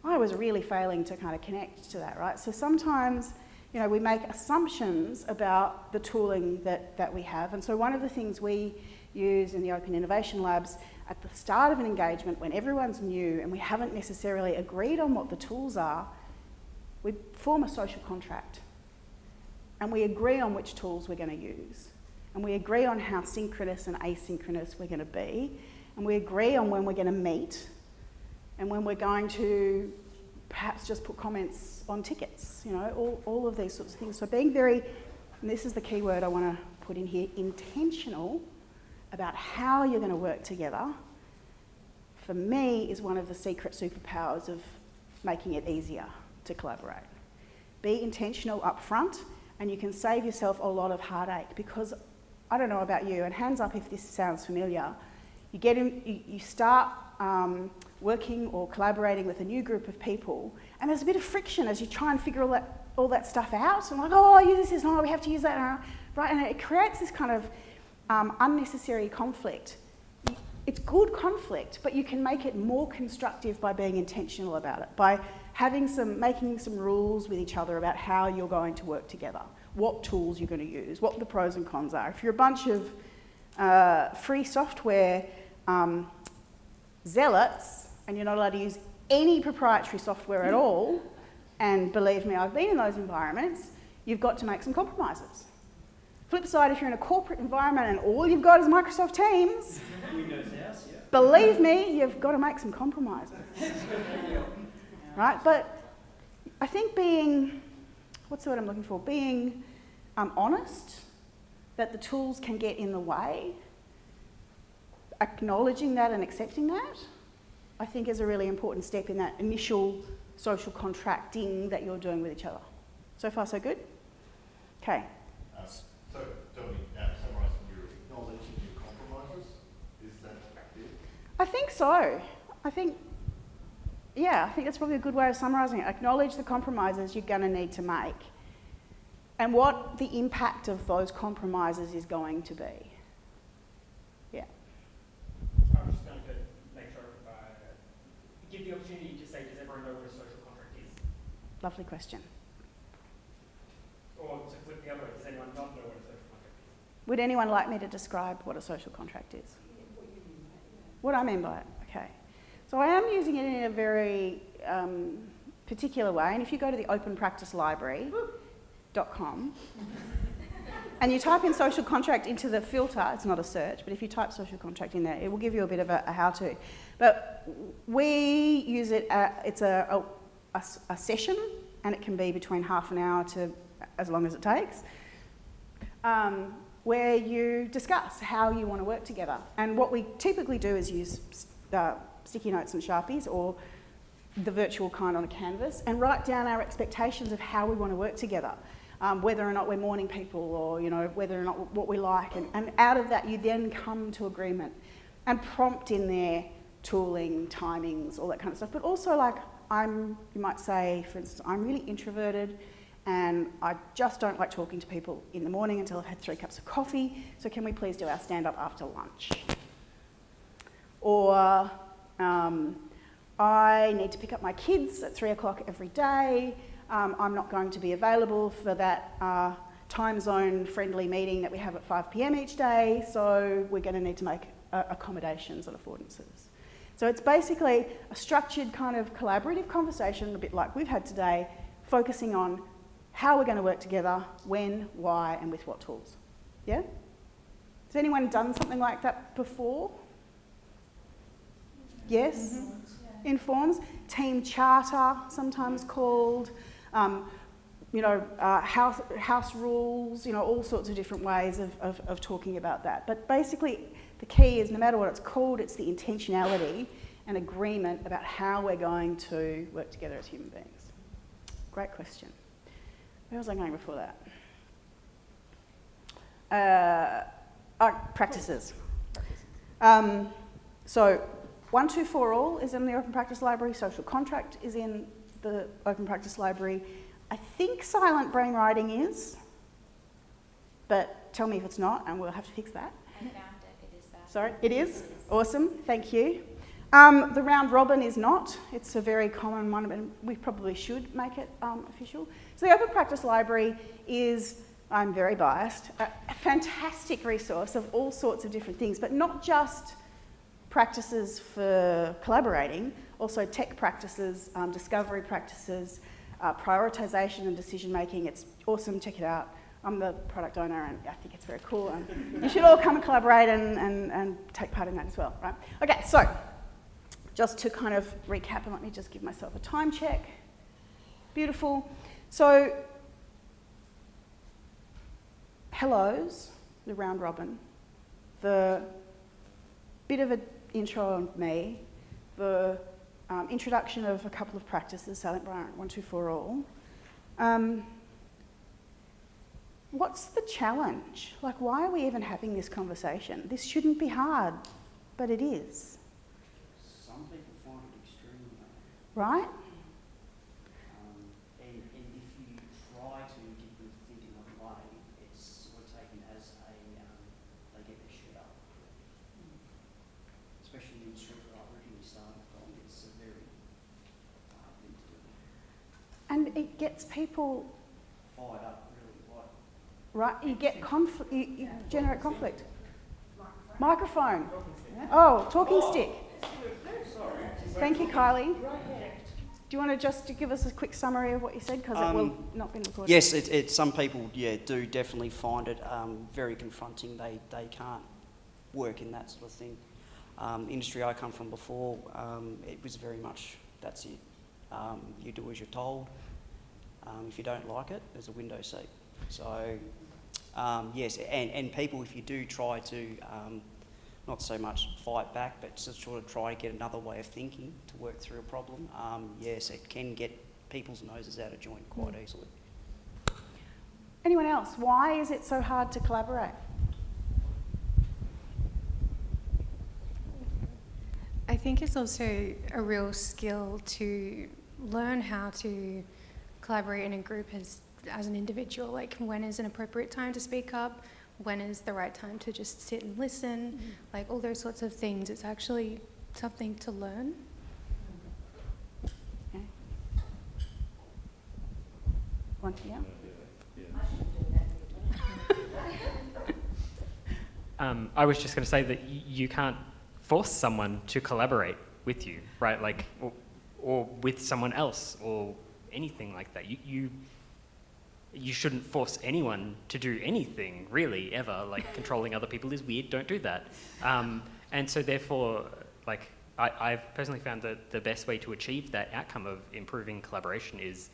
I was really failing to kind of connect to that, right? So sometimes, you know, we make assumptions about the tooling that we have. And so one of the things we use in the Open Innovation Labs at the start of an engagement, when everyone's new and we haven't necessarily agreed on what the tools are, we form a social contract. And we agree on which tools we're going to use. And we agree on how synchronous and asynchronous we're going to be. And we agree on when we're going to meet and when we're going to perhaps just put comments on tickets, you know, all of these sorts of things. So being very, and this is the key word I want to put in here, intentional about how you're going to work together, for me, is one of the secret superpowers of making it easier to collaborate. Be intentional up front, and you can save yourself a lot of heartache, because I don't know about you, and hands up if this sounds familiar, you start working or collaborating with a new group of people, and there's a bit of friction as you try and figure all that stuff out. And like, oh, I use this, we have to use that, right? And it creates this kind of unnecessary conflict. It's good conflict, but you can make it more constructive by being intentional about it, by making some rules with each other about how you're going to work together, what tools you're going to use, what the pros and cons are. If you're a bunch of free software zealots and you're not allowed to use any proprietary software at all, and believe me, I've been in those environments, you've got to make some compromises. Flip side, if you're in a corporate environment and all you've got is Microsoft Teams, believe me, you've got to make some compromises. Right? But I think what's the word I'm looking for? Being honest that the tools can get in the way, acknowledging that and accepting that, I think is a really important step in that initial social contracting that you're doing with each other. So far, so good? Okay. So, Donna, summarising, you're acknowledging your compromises? Is that it? I think so. I think that's probably a good way of summarising it. Acknowledge the compromises you're going to need to make and what the impact of those compromises is going to be. Yeah. I'm just going to make sure, give the opportunity to say, does everyone know what a social contract is? Lovely question. Or to flip the other way, does anyone not know what a social contract is? Would anyone like me to describe what a social contract is? What I mean by it, okay. So I am using it in a very particular way, and if you go to the openpracticelibrary.com and you type in social contract into the filter, it's not a search, but if you type social contract in there, it will give you a bit of a how-to. But we use it, it's a session, and it can be between half an hour to as long as it takes, where you discuss how you want to work together. And what we typically do is use sticky notes and Sharpies, or the virtual kind on a canvas, and write down our expectations of how we want to work together, whether or not we're morning people, or whether or not what we like. And out of that, you then come to agreement and prompt in there tooling, timings, all that kind of stuff. But also, like, you might say, for instance, I'm really introverted, and I just don't like talking to people in the morning until I've had 3 cups of coffee, so can we please do our stand-up after lunch? Or I need to pick up my kids at 3 o'clock every day. I'm not going to be available for that time zone friendly meeting that we have at 5 p.m. each day, so we're going to need to make accommodations and affordances. So it's basically a structured kind of collaborative conversation, a bit like we've had today, focusing on how we're going to work together, when, why, and with what tools. Yeah? Has anyone done something like that before? Yes? Mm-hmm. Informs. Team charter, sometimes called. House rules, all sorts of different ways of talking about that. But basically, the key is no matter what it's called, it's the intentionality and agreement about how we're going to work together as human beings. Great question. Where was I going before that? Practices. So 124 All is in the Open Practice Library. Social Contract is in the Open Practice Library. I think Silent Brainwriting is. but tell me if it's not, and we'll have to fix that. I found it. It is that. Sorry, it is? Awesome, thank you. The round robin is not. It's a very common one, and we probably should make it official. So the Open Practice Library is, I'm very biased, a fantastic resource of all sorts of different things, but not just practices for collaborating, also tech practices, discovery practices, prioritisation and decision making. It's awesome, check it out. I'm the product owner and I think it's very cool. And you should all come and collaborate and take part in that as well, right? Okay, so just to kind of recap, and let me just give myself a time check. Beautiful. So, hellos, the round robin, the bit of an intro on me, the introduction of a couple of practices, Silent Brian, 1, 2, 4 all. What's the challenge? Like, why are we even having this conversation? This shouldn't be hard, but it is. Some people find it extremely hard. Right? And if you try to get them to think another way, it's sort of taken as a, they get their shit up. Especially in the industry where I originally started from, it's a very hard thing to do. And it gets people Fired up really quite. right. You get conflict. You generate conflict. Microphone. Oh, talking stick. Thank you, Kylie. Do you want to just give us a quick summary of what you said, because it will not be recorded? Yes, some people, do definitely find it very confronting. They can't work in that sort of thing. The industry I come from before, it was very much, that's it. You do as you're told. If you don't like it, there's a window seat. So, yes, and people, if you do try to, not so much fight back, but just sort of try to get another way of thinking to work through a problem, yes, it can get people's noses out of joint quite easily. Anyone else? Why is it so hard to collaborate? I think it's also a real skill to learn how to collaborate in a group as an individual. Like, when is an appropriate time to speak up? When is the right time to just sit and listen? Like, all those sorts of things. It's actually something to learn. Okay. One here. I was just going to say that you can't force someone to collaborate with you, right? Like, or with someone else, or anything like that. You shouldn't force anyone to do anything, really, ever. Like, controlling other people is weird, don't do that. And so therefore, like, I've personally found that the best way to achieve that outcome of improving collaboration is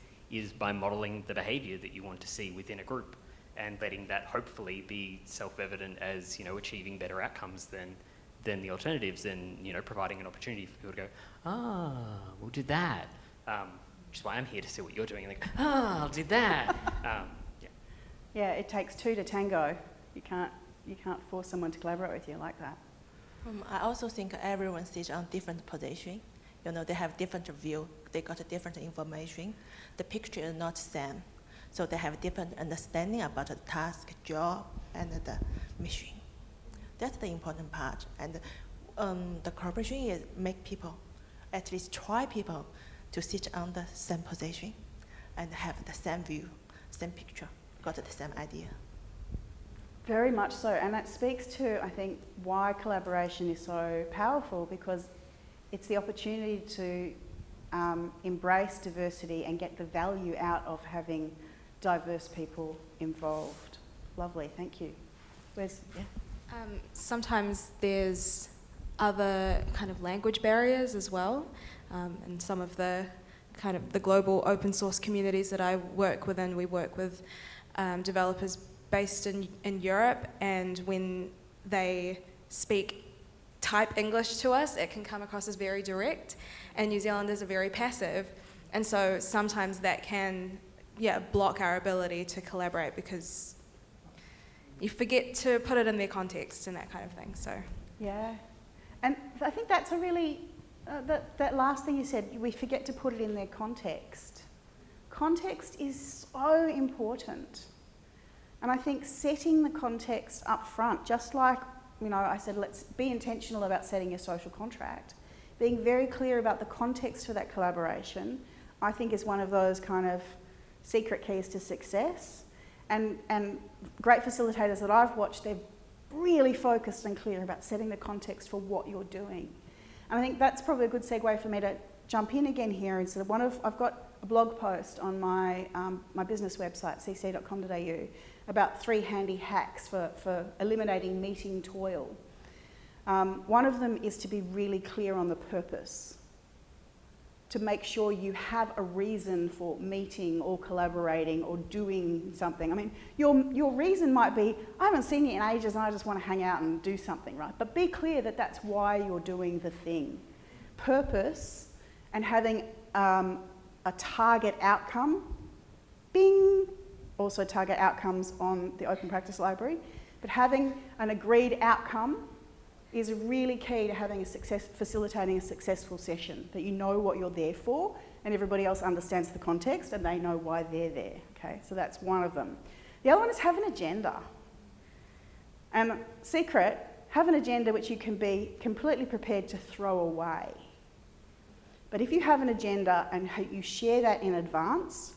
by modelling the behaviour that you want to see within a group, and letting that hopefully be self-evident as, achieving better outcomes than the alternatives, and, providing an opportunity for people to go, we'll do that. Which is why I'm here to see what you're doing, and like, I'll do that. Yeah, it takes two to tango. You can't force someone to collaborate with you like that. I also think everyone sits on different position. They have different view. They got a different information. The picture is not the same. So they have different understanding about the task, job, and the mission. That's the important part. And the collaboration is make people, at least try people, to sit on the same position and have the same view, same picture, got the same idea. Very much so, and that speaks to, I think, why collaboration is so powerful, because it's the opportunity to embrace diversity and get the value out of having diverse people involved. Lovely, thank you. Sometimes there's other kind of language barriers as well. And some of the kind of the global open source communities that I work within, we work with developers based in Europe, and when they type English to us, it can come across as very direct, and New Zealanders are very passive, and so sometimes that can block our ability to collaborate, because you forget to put it in their context and that kind of thing. So yeah, and I think that's a really that last thing you said, we forget to put it in their context. Context is so important. And I think setting the context up front, just like, you know, I said, let's be intentional about setting your social contract, being very clear about the context for that collaboration, I think is one of those kind of secret keys to success. And great facilitators that I've watched, they're really focused and clear about setting the context for what you're doing. And I think that's probably a good segue for me to jump in again here. Instead of I've got a blog post on my business website, cc.com.au, about 3 handy hacks for eliminating meeting toil. One of them is to be really clear on the purpose, to make sure you have a reason for meeting or collaborating or doing something. I mean, your reason might be, I haven't seen you in ages and I just want to hang out and do something, right? But be clear that that's why you're doing the thing. Purpose and having a target outcome, bing, also target outcomes on the Open Practice Library, but having an agreed outcome is really key to facilitating a successful session, that you know what you're there for and everybody else understands the context and they know why they're there, okay? So that's one of them. The other one is have an agenda. And secret, have an agenda which you can be completely prepared to throw away. But if you have an agenda and you share that in advance,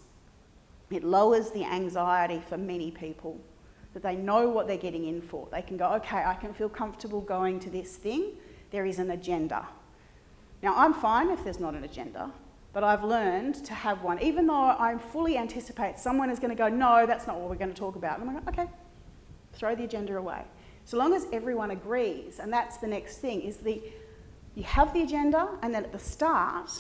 it lowers the anxiety for many people, that they know what they're getting in for. They can go, okay, I can feel comfortable going to this thing. There is an agenda. Now, I'm fine if there's not an agenda, but I've learned to have one, even though I fully anticipate someone is going to go, no, that's not what we're going to talk about. And I'm like, okay, throw the agenda away. So long as everyone agrees, and that's the next thing, is you have the agenda, and then at the start,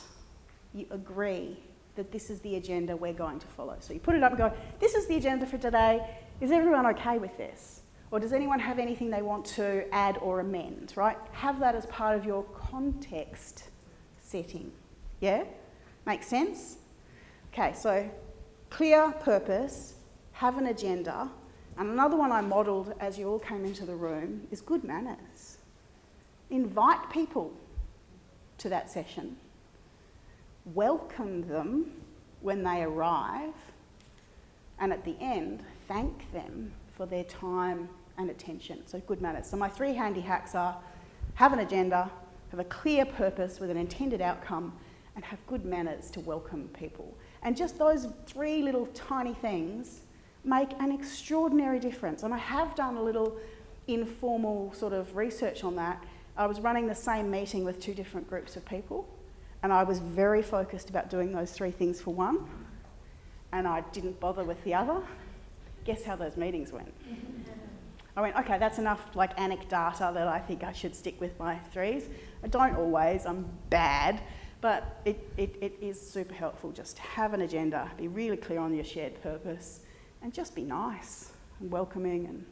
you agree that this is the agenda we're going to follow. So you put it up and go, this is the agenda for today. Is everyone okay with this? Or does anyone have anything they want to add or amend, right? Have that as part of your context setting. Yeah? Makes sense? Okay, so clear purpose, have an agenda, and another one I modelled as you all came into the room is good manners. Invite people to that session. Welcome them when they arrive, and at the end, thank them for their time and attention. So good manners. So my 3 handy hacks are have an agenda, have a clear purpose with an intended outcome, and have good manners to welcome people. And just those 3 little tiny things make an extraordinary difference. And I have done a little informal sort of research on that. I was running the same meeting with 2 different groups of people, and I was very focused about doing those 3 things for one, and I didn't bother with the other. Guess how those meetings went? I went, okay, that's enough like anecdata that I think I should stick with my 3s. I don't always, I'm bad, but it is super helpful just to have an agenda, be really clear on your shared purpose, and just be nice and welcoming and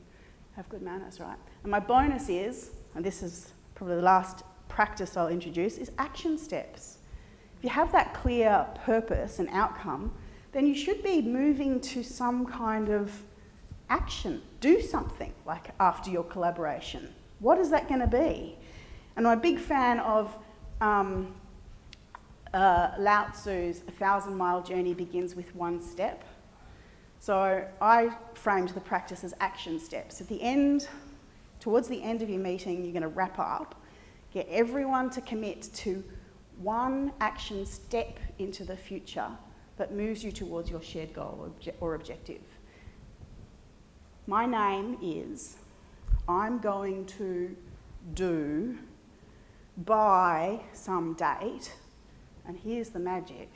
have good manners, right? And my bonus is, and this is probably the last practice I'll introduce, is action steps. If you have that clear purpose and outcome, then you should be moving to some kind of action. Do something, like after your collaboration. What is that going to be? And I'm a big fan of Lao Tzu's 1,000-mile journey begins with 1 step. So I framed the practice as action steps. At the end, towards the end of your meeting, you're going to wrap up, get everyone to commit to 1 action step into the future that moves you towards your shared goal or objective. My name is, I'm going to do by some date, and here's the magic.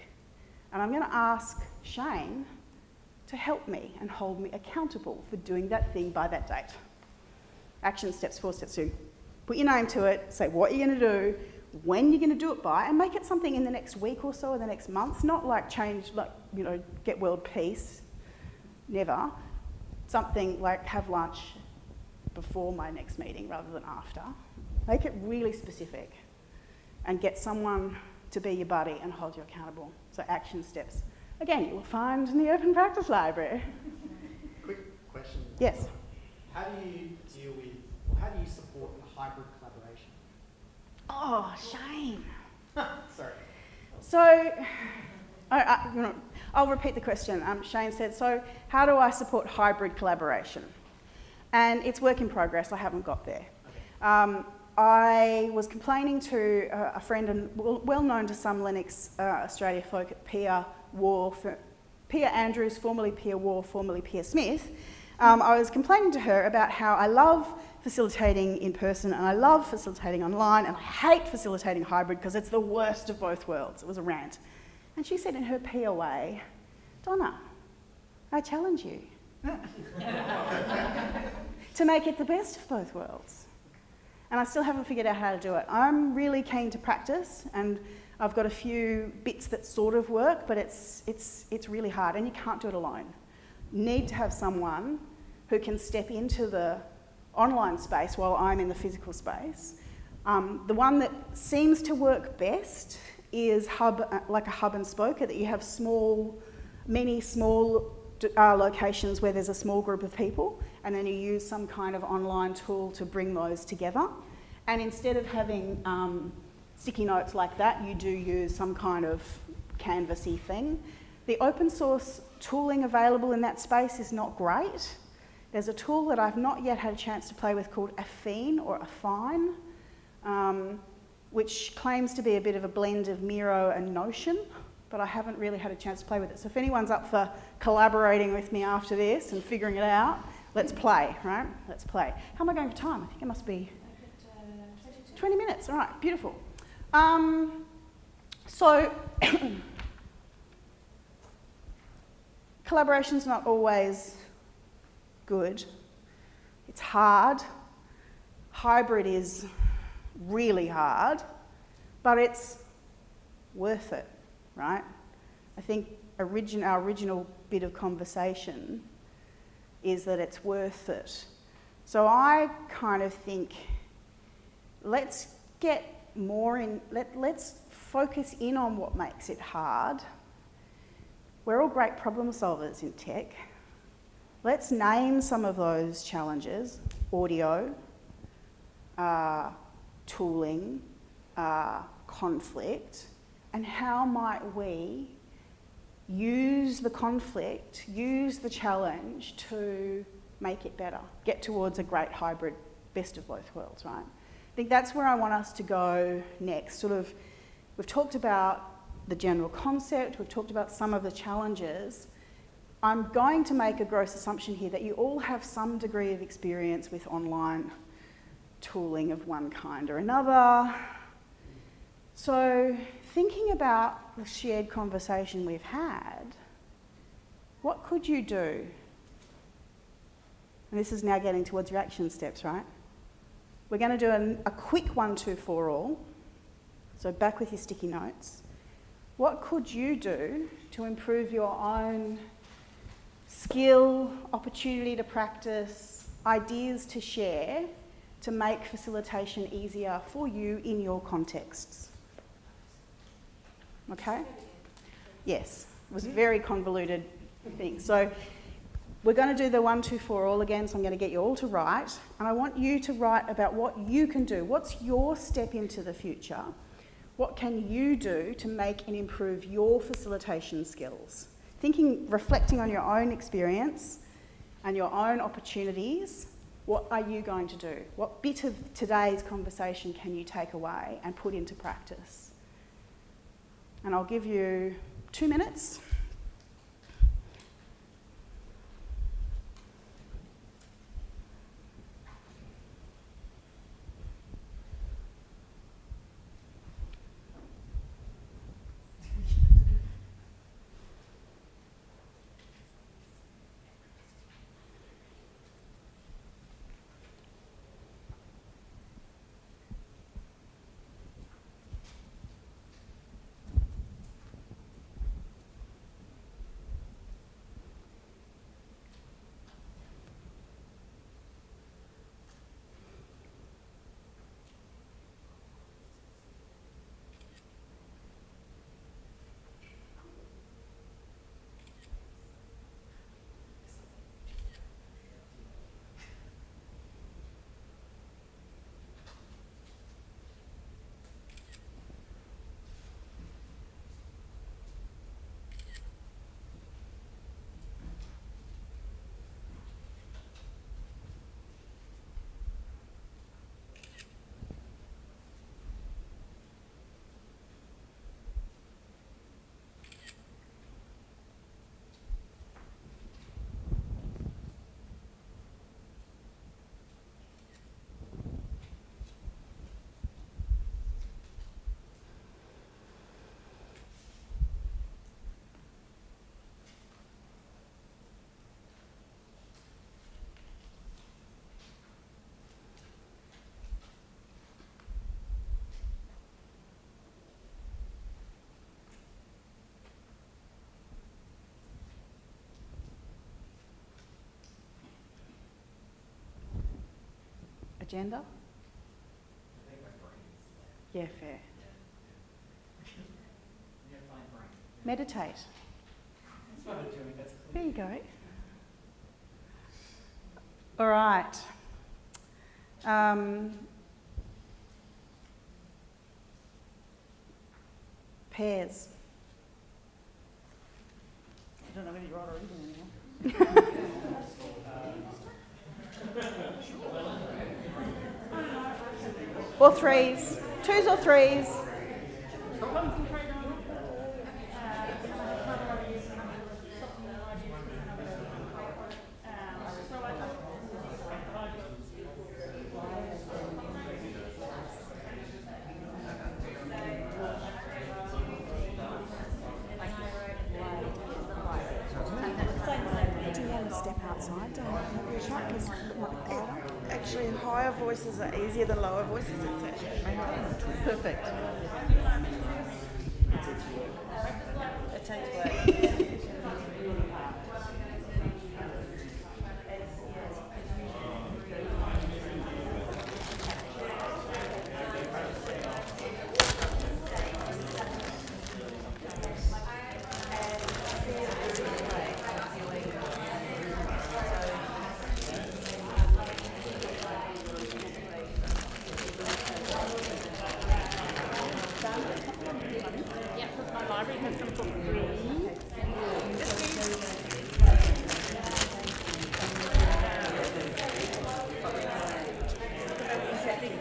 And I'm going to ask Shane to help me and hold me accountable for doing that thing by that date. Action steps 4, steps 2. Put your name to it, say what you're going to do, when you're going to do it by, and make it something in the next week or so, or the next month. Not like change, like, you know, get world peace. Never. Something like have lunch before my next meeting rather than after. Make it really specific and get someone to be your buddy and hold you accountable. So action steps. Again, you will find in the Open Practice Library. Quick question. Yes. How do you deal with, or how do you support the hybrid collaboration? Oh, Shane. Sorry. So, I'll repeat the question. Shane said, so how do I support hybrid collaboration? And it's work in progress, I haven't got there. I was complaining to a friend, and well known to some Linux Australia folk at Pia Andrews, formerly Pia War, formerly Pia Smith. I was complaining to her about how I love facilitating in person and I love facilitating online and I hate facilitating hybrid because it's the worst of both worlds. It was a rant. And she said in her Pia way, Donna, I challenge you to make it the best of both worlds. And I still haven't figured out how to do it. I'm really keen to practice, and I've got a few bits that sort of work, but it's really hard, and you can't do it alone. You need to have someone who can step into the online space while I'm in the physical space. The one that seems to work best is like a hub and spoke, that you have many small locations where there's a small group of people, and then you use some kind of online tool to bring those together. And instead of having sticky notes like that, you do use some kind of canvassy thing. The open source tooling available in that space is not great. There's a tool that I've not yet had a chance to play with called Affine or Affine, which claims to be a bit of a blend of Miro and Notion, but I haven't really had a chance to play with it. So if anyone's up for collaborating with me after this and figuring it out, let's play, right? Let's play. How am I going for time? I think it must be 20 minutes. All right, beautiful. So collaboration's not always good. It's hard. Hybrid is really hard, but it's worth it, right? I think our original bit of conversation is that it's worth it. So I kind of think, let's get more in, let's focus in on what makes it hard. We're all great problem solvers in tech. Let's name some of those challenges: audio, tooling, conflict, and how might we use the conflict, use the challenge to make it better, get towards a great hybrid best of both worlds, right? I think that's where I want us to go next. We've talked about the general concept, we've talked about some of the challenges. I'm going to make a gross assumption here that you all have some degree of experience with online tooling of one kind or another. So thinking about the shared conversation we've had, what could you do? And this is now getting towards your action steps, right? We're going to do a quick 1, 2, 4 all. So back with your sticky notes. What could you do to improve your own skill, opportunity to practice, ideas to share, to make facilitation easier for you in your contexts? Okay? Yes, it was a very convoluted thing. So we're going to do the 1, 2, 4 all again, so I'm going to get you all to write, and I want you to write about what you can do. What's your step into the future? What can you do to make and improve your facilitation skills? Reflecting on your own experience and your own opportunities, what are you going to do? What bit of today's conversation can you take away and put into practice? And I'll give you 2 minutes. agenda? Yeah, fair. Meditate. There you go. All right. Pairs. I don't know whether you're right or even anymore. Or threes. Twos or threes. Do you want to step outside? Actually, higher voices are easier than lower voices. It's actually perfect. It takes work.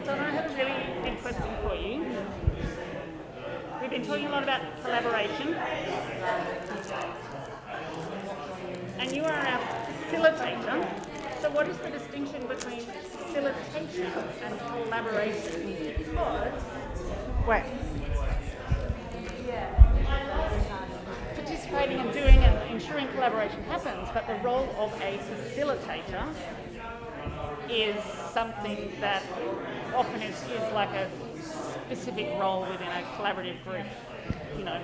Donna, I have a really big question for you. We've been talking a lot about collaboration. And you are our facilitator. So what is the distinction between facilitation and collaboration? Because participating and doing and ensuring collaboration happens, but the role of a facilitator is something that often is like a specific role within a collaborative group, you know.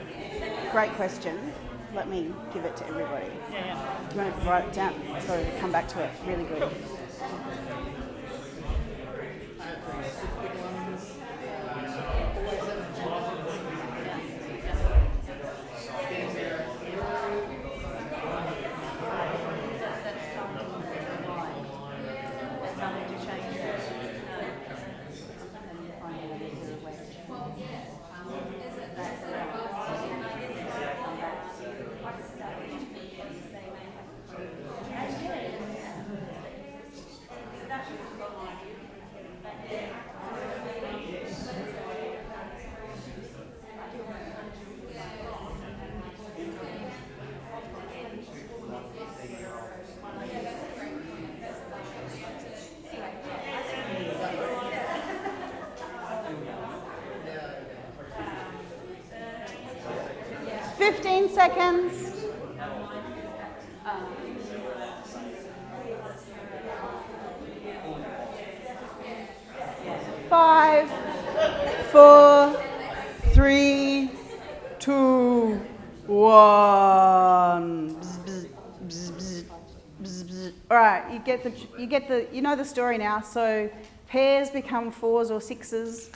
Great question. Let me give it to everybody. Yeah. Do you want to write it down? So come back to it. Really good. Cool. Seconds. 5, 4, 3, 2, 1. All right, you know the story now. So pairs become 4s or 6s.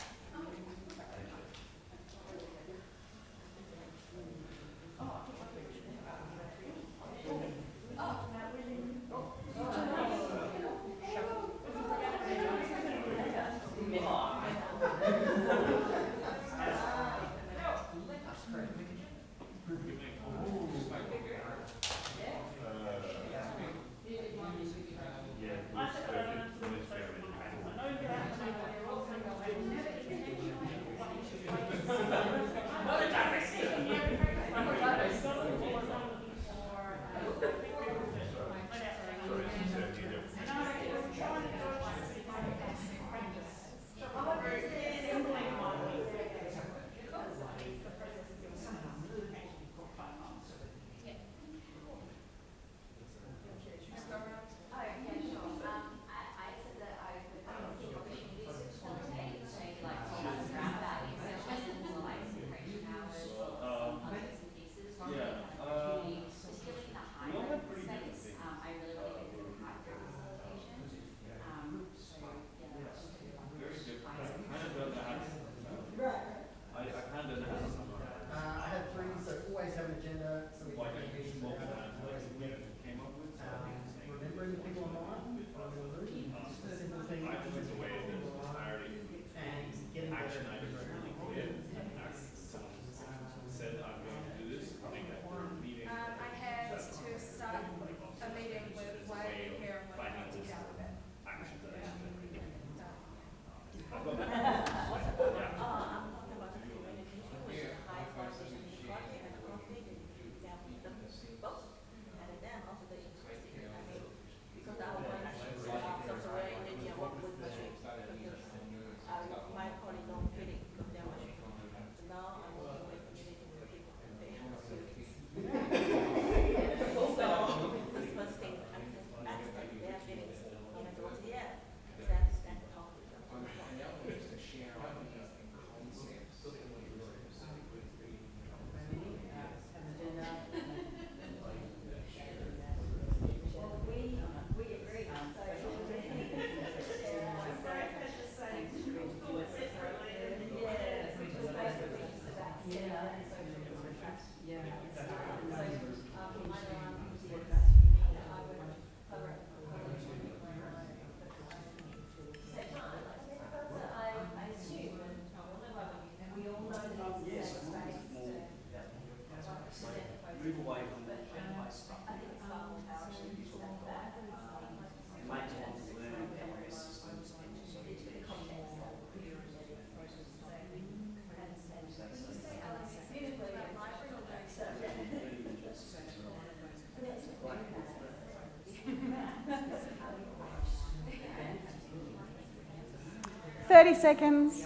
30 seconds.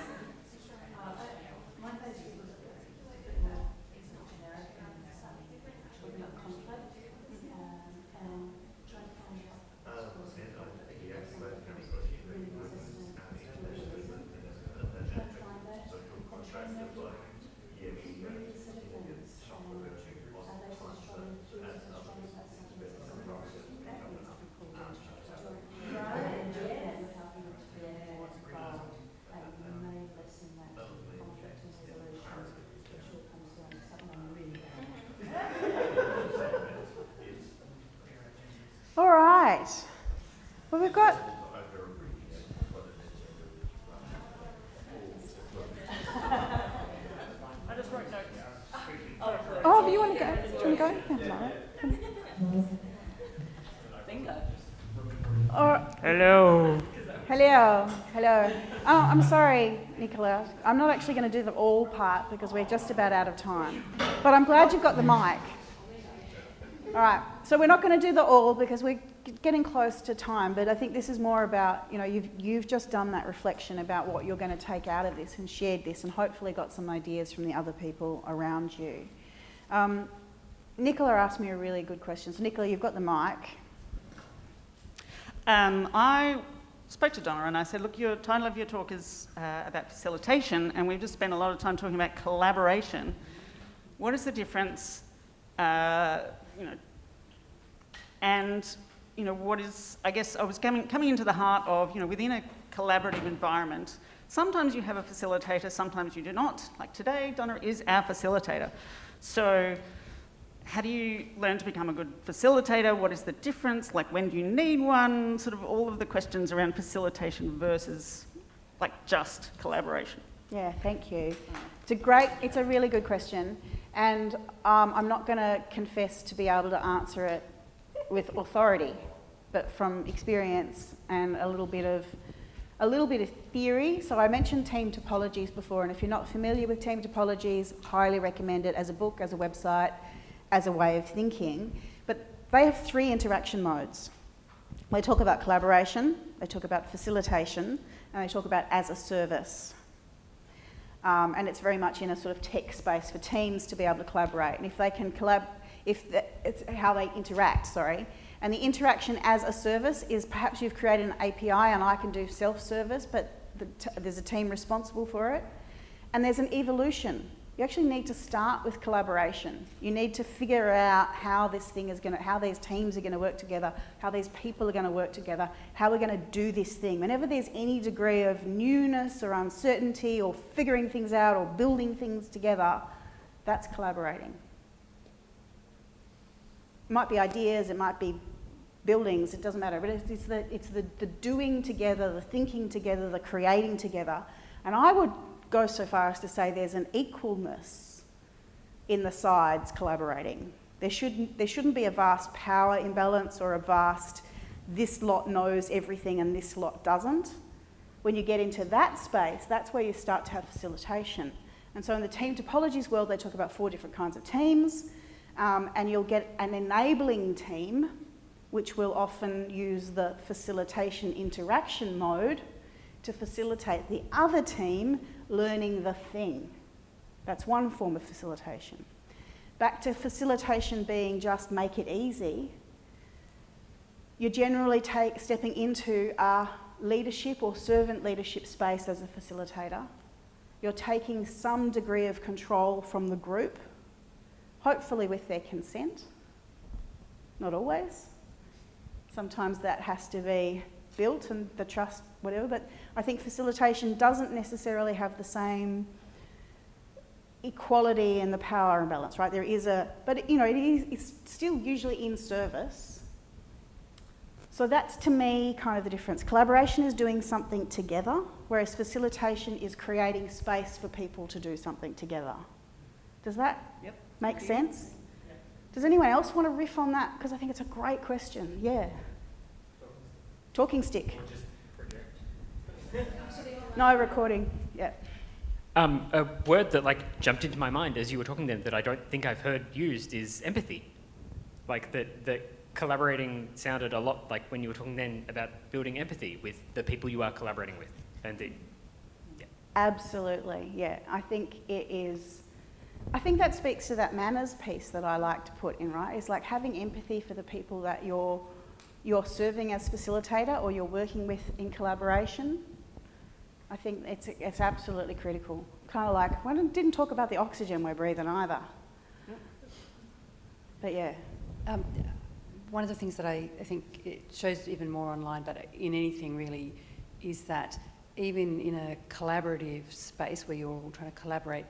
All right. Well, we've got... Oh, do you want to go? Do you want to go? Yeah, Bingo. Hello. Hello. Hello. Oh, I'm sorry, Nicola. I'm not actually going to do the all part because we're just about out of time. But I'm glad you've got the mic. All right. So we're not going to do the all because we're getting close to time. But I think this is more about, you know, you've just done that reflection about what you're going to take out of this and shared this and hopefully got some ideas from the other people around you. Nicola asked me a really good question. So Nicola, you've got the mic. I spoke to Donna and I said, look, your title of your talk is about facilitation, and we've just spent a lot of time talking about collaboration. What is the difference, and what is, I guess I was coming into the heart of, within a collaborative environment, sometimes you have a facilitator, sometimes you do not. Like today, Donna is our facilitator. So how do you learn to become a good facilitator? What is the difference? Like, when do you need one? Sort of all of the questions around facilitation versus like just collaboration. Yeah, thank you. It's a really good question, and I'm not going to confess to be able to answer it with authority, but from experience and a little bit of theory. So I mentioned team topologies before, and if you're not familiar with team topologies, highly recommend it as a book, as a website, as a way of thinking. But they have 3 interaction modes. They talk about collaboration, they talk about facilitation, and they talk about as a service. And it's very much in a sort of tech space for teams to be able to collaborate. And if they can it's how they interact, sorry. And the interaction as a service is perhaps you've created an API and I can do self-service, but there's a team responsible for it. And there's an evolution. You actually need to start with collaboration. You need to figure out how this thing is how these teams are going to work together, how these people are going to work together, how we're going to do this thing. Whenever there's any degree of newness or uncertainty or figuring things out or building things together, that's collaborating. It might be ideas, it might be buildings, it doesn't matter, but it's the doing together, the thinking together, the creating together. And I would go so far as to say there's an equalness in the sides collaborating. There shouldn't be a vast power imbalance or a vast this lot knows everything and this lot doesn't. When you get into that space, that's where you start to have facilitation. And so in the team topologies world, they talk about 4 different kinds of teams, and you'll get an enabling team, which will often use the facilitation interaction mode to facilitate the other team learning the thing. That's one form of facilitation. Back to facilitation being just make it easy, you're generally stepping into a leadership or servant leadership space as a facilitator. You're taking some degree of control from the group, hopefully with their consent. Not always. Sometimes that has to be built and the trust, whatever, but I think facilitation doesn't necessarily have the same equality and the power imbalance, right? There is but it's still usually in service. So that's, to me, kind of the difference. Collaboration is doing something together, whereas facilitation is creating space for people to do something together. Does that make sense? Yep. Does anyone else want to riff on that? Because I think it's a great question. Yeah. Talking stick. No recording. Yeah. A word that jumped into my mind as you were talking then that I don't think I've heard used is empathy. Like that collaborating sounded a lot like when you were talking then about building empathy with the people you are collaborating with, and Absolutely, yeah. I think that speaks to that manners piece that I like to put in, right? It's like having empathy for the people that you're serving as facilitator or you're working with in collaboration. I think it's absolutely critical. Kind of like, we didn't talk about the oxygen we're breathing either. But yeah. One of the things that I think it shows even more online, but in anything really, is that even in a collaborative space where you're all trying to collaborate,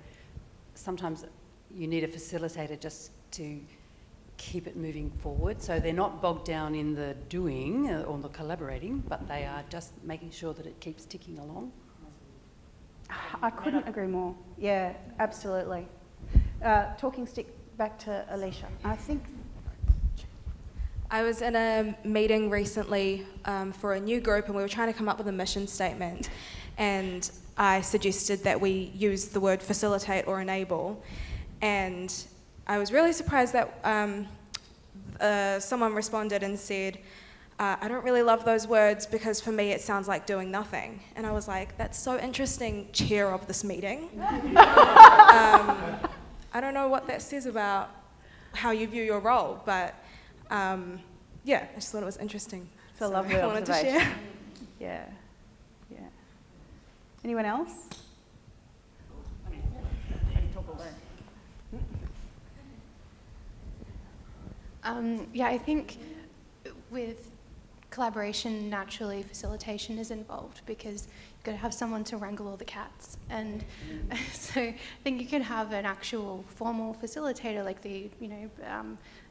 sometimes you need a facilitator just to keep it moving forward. So they're not bogged down in the doing or the collaborating, but they are just making sure that it keeps ticking along. I couldn't agree more. Yeah, absolutely. Talking stick back to Alicia. I was in a meeting recently for a new group, and we were trying to come up with a mission statement, and I suggested that we use the word facilitate or enable, and I was really surprised that someone responded and said, I don't really love those words because for me it sounds like doing nothing. And I was like, that's so interesting, chair of this meeting. I don't know what that says about how you view your role, but yeah, I just thought it was interesting. It's a lovely I wanted to observation. share. Yeah, yeah. Anyone else? I can talk all day. Yeah, I think with collaboration, naturally facilitation is involved because you've got to have someone to wrangle all the cats. And so I think you can have an actual formal facilitator, like the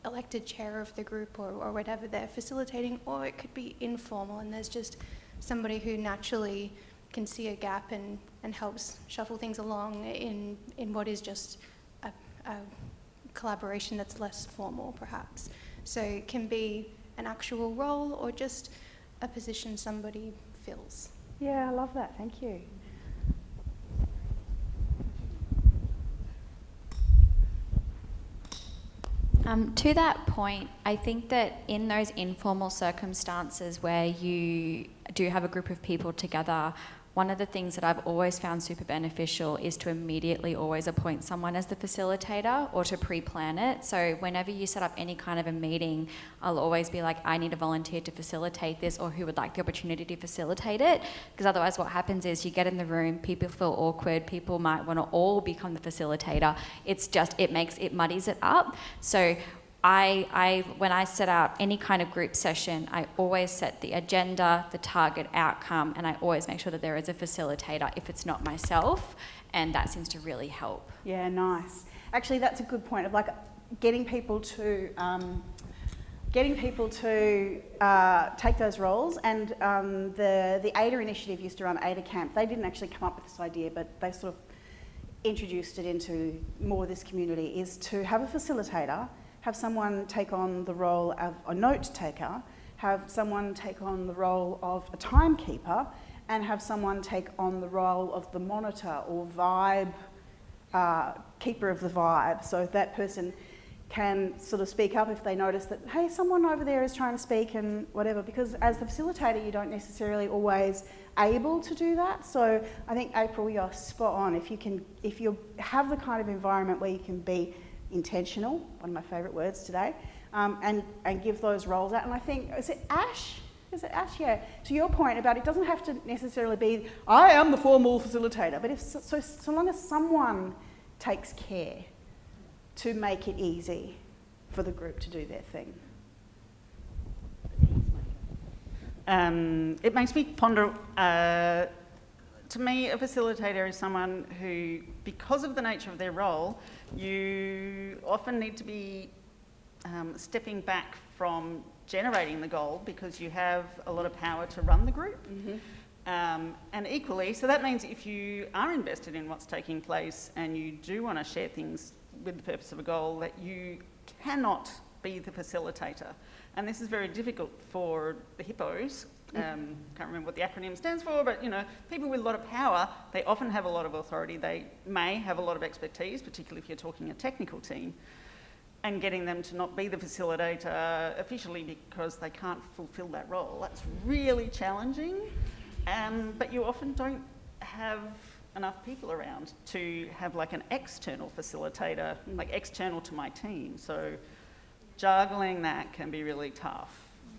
elected chair of the group or whatever they're facilitating, or it could be informal and there's just somebody who naturally can see a gap and helps shuffle things along in what is just a collaboration that's less formal, perhaps. So it can be an actual role or just a position somebody fills. Yeah, I love that. Thank you. To that point, I think that in those informal circumstances where you do have a group of people together, one of the things that I've always found super beneficial is to immediately always appoint someone as the facilitator or to pre-plan it. So whenever you set up any kind of a meeting, I'll always be like, I need a volunteer to facilitate this, or who would like the opportunity to facilitate it. Because otherwise what happens is you get in the room, people feel awkward, people might want to all become the facilitator. It's just, it muddies it up. So when I set out any kind of group session, I always set the agenda, the target outcome, and I always make sure that there is a facilitator if it's not myself, and that seems to really help. Yeah, nice. Actually, that's a good point of like getting people to take those roles. And the ADA initiative used to run ADA Camp. They didn't actually come up with this idea, but they sort of introduced it into more of this community, is to have a facilitator, have someone take on the role of a note taker, have someone take on the role of a timekeeper, and have someone take on the role of the monitor or vibe, keeper of the vibe. So that person can sort of speak up if they notice that, hey, someone over there is trying to speak and whatever, because as the facilitator, you don't necessarily always able to do that. So I think, April, you're spot on. If you have the kind of environment where you can be intentional, one of my favourite words today, and give those roles out. And I think, is it Ash? Yeah. To your point about it doesn't have to necessarily be, I am the formal facilitator, but so long as someone takes care to make it easy for the group to do their thing. It makes me ponder, to me, a facilitator is someone who, because of the nature of their role, you often need to be stepping back from generating the goal because you have a lot of power to run the group. Mm-hmm. And equally, so that means if you are invested in what's taking place and you do want to share things with the purpose of a goal, that you cannot be the facilitator. And this is very difficult for the hippos. Can't remember what the acronym stands for, but people with a lot of power, they often have a lot of authority. They may have a lot of expertise, particularly if you're talking a technical team, and getting them to not be the facilitator officially because they can't fulfil that role. That's really challenging, but you often don't have enough people around to have like an external facilitator, like external to my team. So juggling that can be really tough.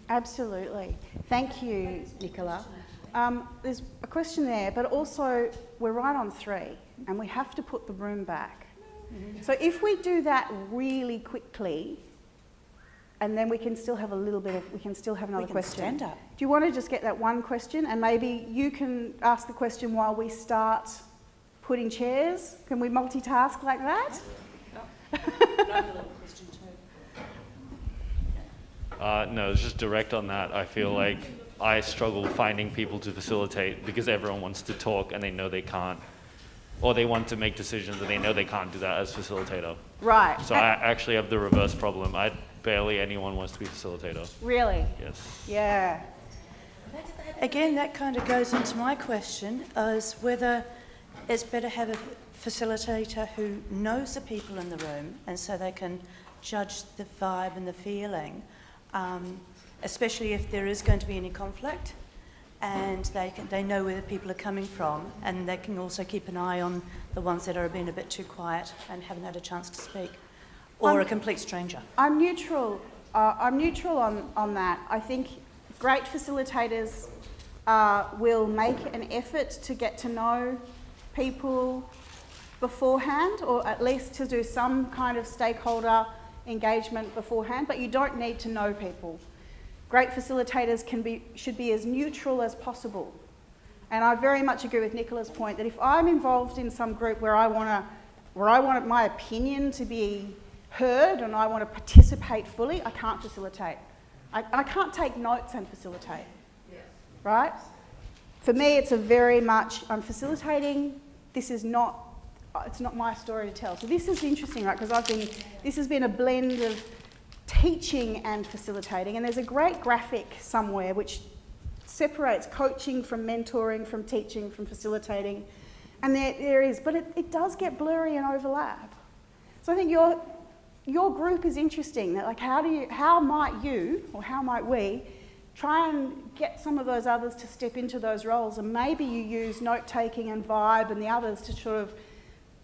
Absolutely. Thank you, Nicola. There's a question there, but also we're right on 3 and we have to put the room back. So if we do that really quickly, and then we can still have a little bit of, we can still have another question. Stand up. Do you want to just get that one question, and maybe you can ask the question while we start putting chairs? Can we multitask like that? No, it's just direct on that. I feel like I struggle finding people to facilitate because everyone wants to talk and they know they can't, or they want to make decisions and they know they can't do that as facilitator. Right. So I actually have the reverse problem. Barely anyone wants to be facilitator. Really? Yes. Yeah. Again, that kind of goes into my question, is whether it's better to have a facilitator who knows the people in the room and so they can judge the vibe and the feeling, especially if there is going to be any conflict, and they know where the people are coming from, and they can also keep an eye on the ones that are being a bit too quiet and haven't had a chance to speak, or a complete stranger. I'm neutral. I'm neutral on that. I think great facilitators will make an effort to get to know people beforehand, or at least to do some kind of stakeholder engagement beforehand, but you don't need to know people. Great facilitators should be as neutral as possible. And I very much agree with Nicola's point that if I'm involved in some group where I want my opinion to be heard and I want to participate fully, I can't facilitate. I can't take notes and facilitate, right? For me, it's a very much, I'm facilitating, it's not my story to tell. So this is interesting, right? Because this has been a blend of teaching and facilitating, and there's a great graphic somewhere which separates coaching from mentoring, from teaching, from facilitating, and there is, but it does get blurry and overlap. So I think your group is interesting. That like, how might we try and get some of those others to step into those roles, and maybe you use note taking and vibe and the others to sort of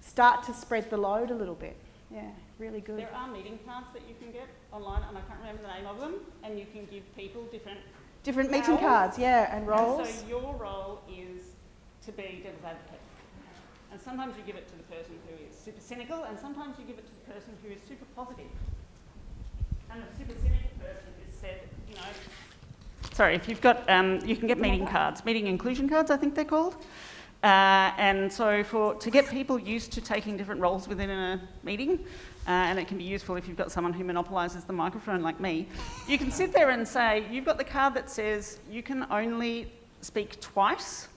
start to spread the load a little bit. Yeah, really good. There are meeting cards that you can get online, and I can't remember the name of them, and you can give people different meeting cards, yeah, and roles. And so your role is to be devil's advocate. And sometimes you give it to the person who is super cynical, and sometimes you give it to the person who is super positive. And the super cynical person is said, sorry, if you've got, you can get meeting cards, meeting inclusion cards, I think they're called. And so to get people used to taking different roles within a meeting, and it can be useful if you've got someone who monopolises the microphone like me, you can sit there and say, you've got the card that says you can only speak twice,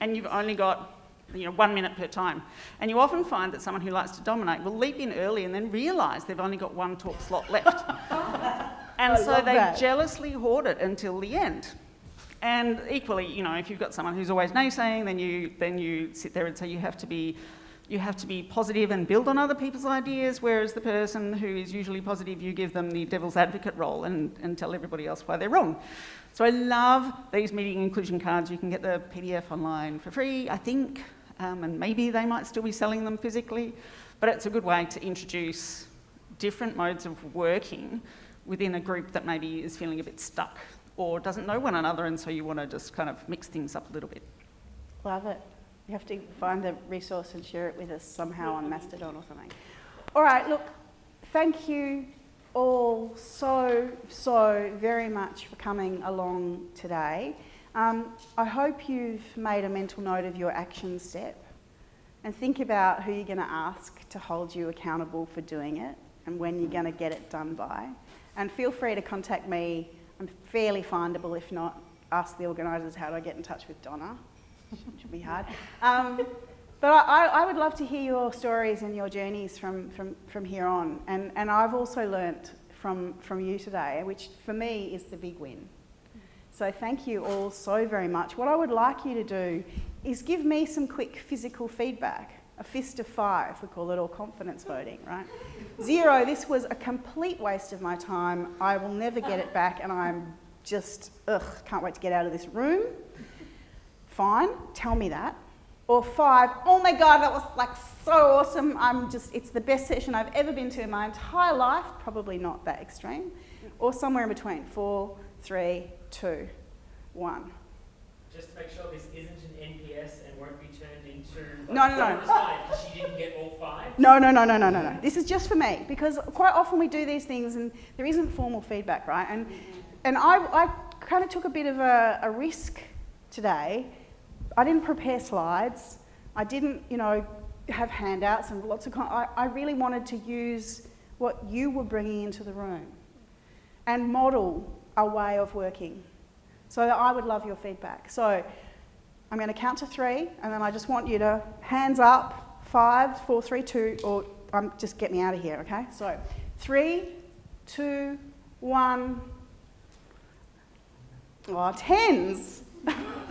and you've only got 1 minute per time. And you often find that someone who likes to dominate will leap in early and then realise they've only got one talk slot left. And so they jealously hoard it until the end. And equally, if you've got someone who's always naysaying, then you sit there and say you have to be positive and build on other people's ideas, whereas the person who is usually positive, you give them the devil's advocate role and tell everybody else why they're wrong. So I love these meeting inclusion cards. You can get the PDF online for free, I think, and maybe they might still be selling them physically, but it's a good way to introduce different modes of working within a group that maybe is feeling a bit stuck or doesn't know one another, and so you want to just kind of mix things up a little bit. Love it. You have to find the resource and share it with us somehow on Mastodon or something. All right, look, thank you all so very much for coming along today. I hope you've made a mental note of your action step and think about who you're going to ask to hold you accountable for doing it and when you're going to get it done by. And feel free to contact me. I'm fairly findable. If not, ask the organisers how do I get in touch with Donna. Should be hard. But I would love to hear your stories and your journeys from here on. And I've also learnt from you today, which for me is the big win. So thank you all so very much. What I would like you to do is give me some quick physical feedback. A fist of 5, we call it, or confidence voting, right? 0, this was a complete waste of my time. I will never get it back, and I'm just, can't wait to get out of this room. Fine, tell me that. Or 5, oh my God, that was like so awesome. It's the best session I've ever been to in my entire life. Probably not that extreme. Or somewhere in between, 4, 3, 2, 1. Just to make sure this isn't an NPS and won't be turned into No. because she didn't get all 5. No. This is just for me, because quite often we do these things and there isn't formal feedback, right? And I kind of took a bit of a risk today. I didn't prepare slides. I didn't, have handouts and lots of... I really wanted to use what you were bringing into the room and model a way of working. So I would love your feedback. So I'm going to count to 3, and then I just want you to hands up, 5, 4, 3, 2, or just get me out of here, okay? So 3, 2, 1. Oh, 10s.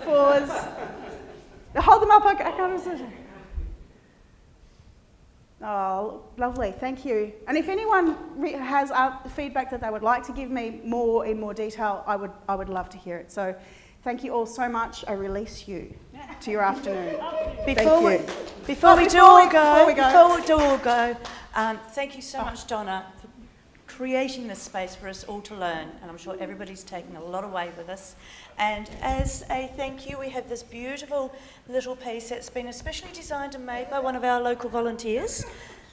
4s. Hold them up, I can't... Oh, lovely, thank you. And if anyone has feedback that they would like to give me in more detail, I would love to hear it. So thank you all so much. I release you to your afternoon. Before we do all go, thank you so much, Donna, for creating this space for us all to learn, and I'm sure everybody's taken a lot away with us. And as a thank you, we have this beautiful little piece that's been especially designed and made by one of our local volunteers.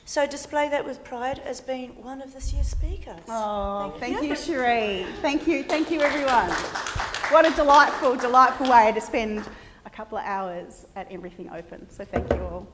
So display that with pride as being one of this year's speakers. Oh, thank you, Cherie. Thank you, everyone. What a delightful way to spend a couple of hours at Everything Open. So thank you all.